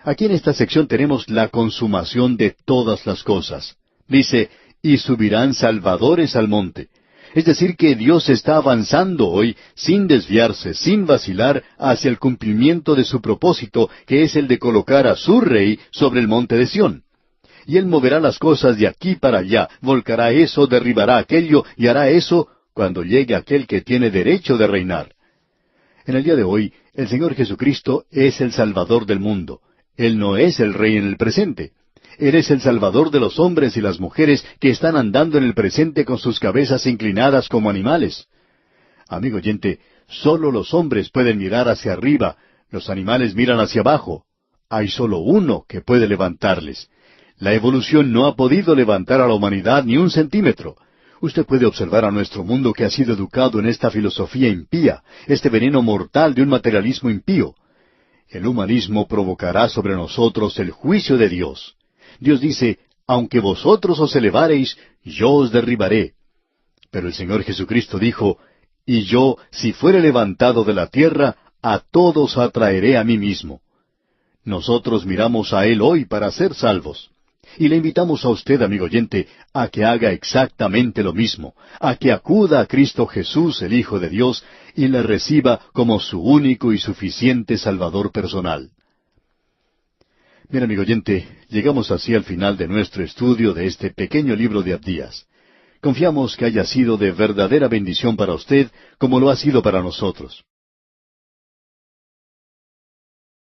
Aquí en esta sección tenemos la consumación de todas las cosas. Dice, «Y subirán salvadores al monte». Es decir, que Dios está avanzando hoy, sin desviarse, sin vacilar, hacia el cumplimiento de su propósito, que es el de colocar a su rey sobre el monte de Sión. Y Él moverá las cosas de aquí para allá, volcará eso, derribará aquello, y hará eso cuando llegue aquel que tiene derecho de reinar. En el día de hoy, el Señor Jesucristo es el Salvador del mundo. Él no es el Rey en el presente. Él es el Salvador de los hombres y las mujeres que están andando en el presente con sus cabezas inclinadas como animales. Amigo oyente, solo los hombres pueden mirar hacia arriba, Los animales miran hacia abajo. Hay solo uno que puede levantarles. La evolución no ha podido levantar a la humanidad ni un centímetro. Usted puede observar a nuestro mundo que ha sido educado en esta filosofía impía, este veneno mortal de un materialismo impío. El humanismo provocará sobre nosotros el juicio de Dios. Dios dice, aunque vosotros os elevareis, yo os derribaré. Pero el Señor Jesucristo dijo, y yo, si fuere levantado de la tierra, a todos atraeré a mí mismo. Nosotros miramos a Él hoy para ser salvos. Y le invitamos a usted, amigo oyente, a que haga exactamente lo mismo, a que acuda a Cristo Jesús, el Hijo de Dios, y le reciba como su único y suficiente Salvador personal. Bien, amigo oyente, llegamos así al final de nuestro estudio de este pequeño libro de Abdías. Confiamos que haya sido de verdadera bendición para usted, como lo ha sido para nosotros.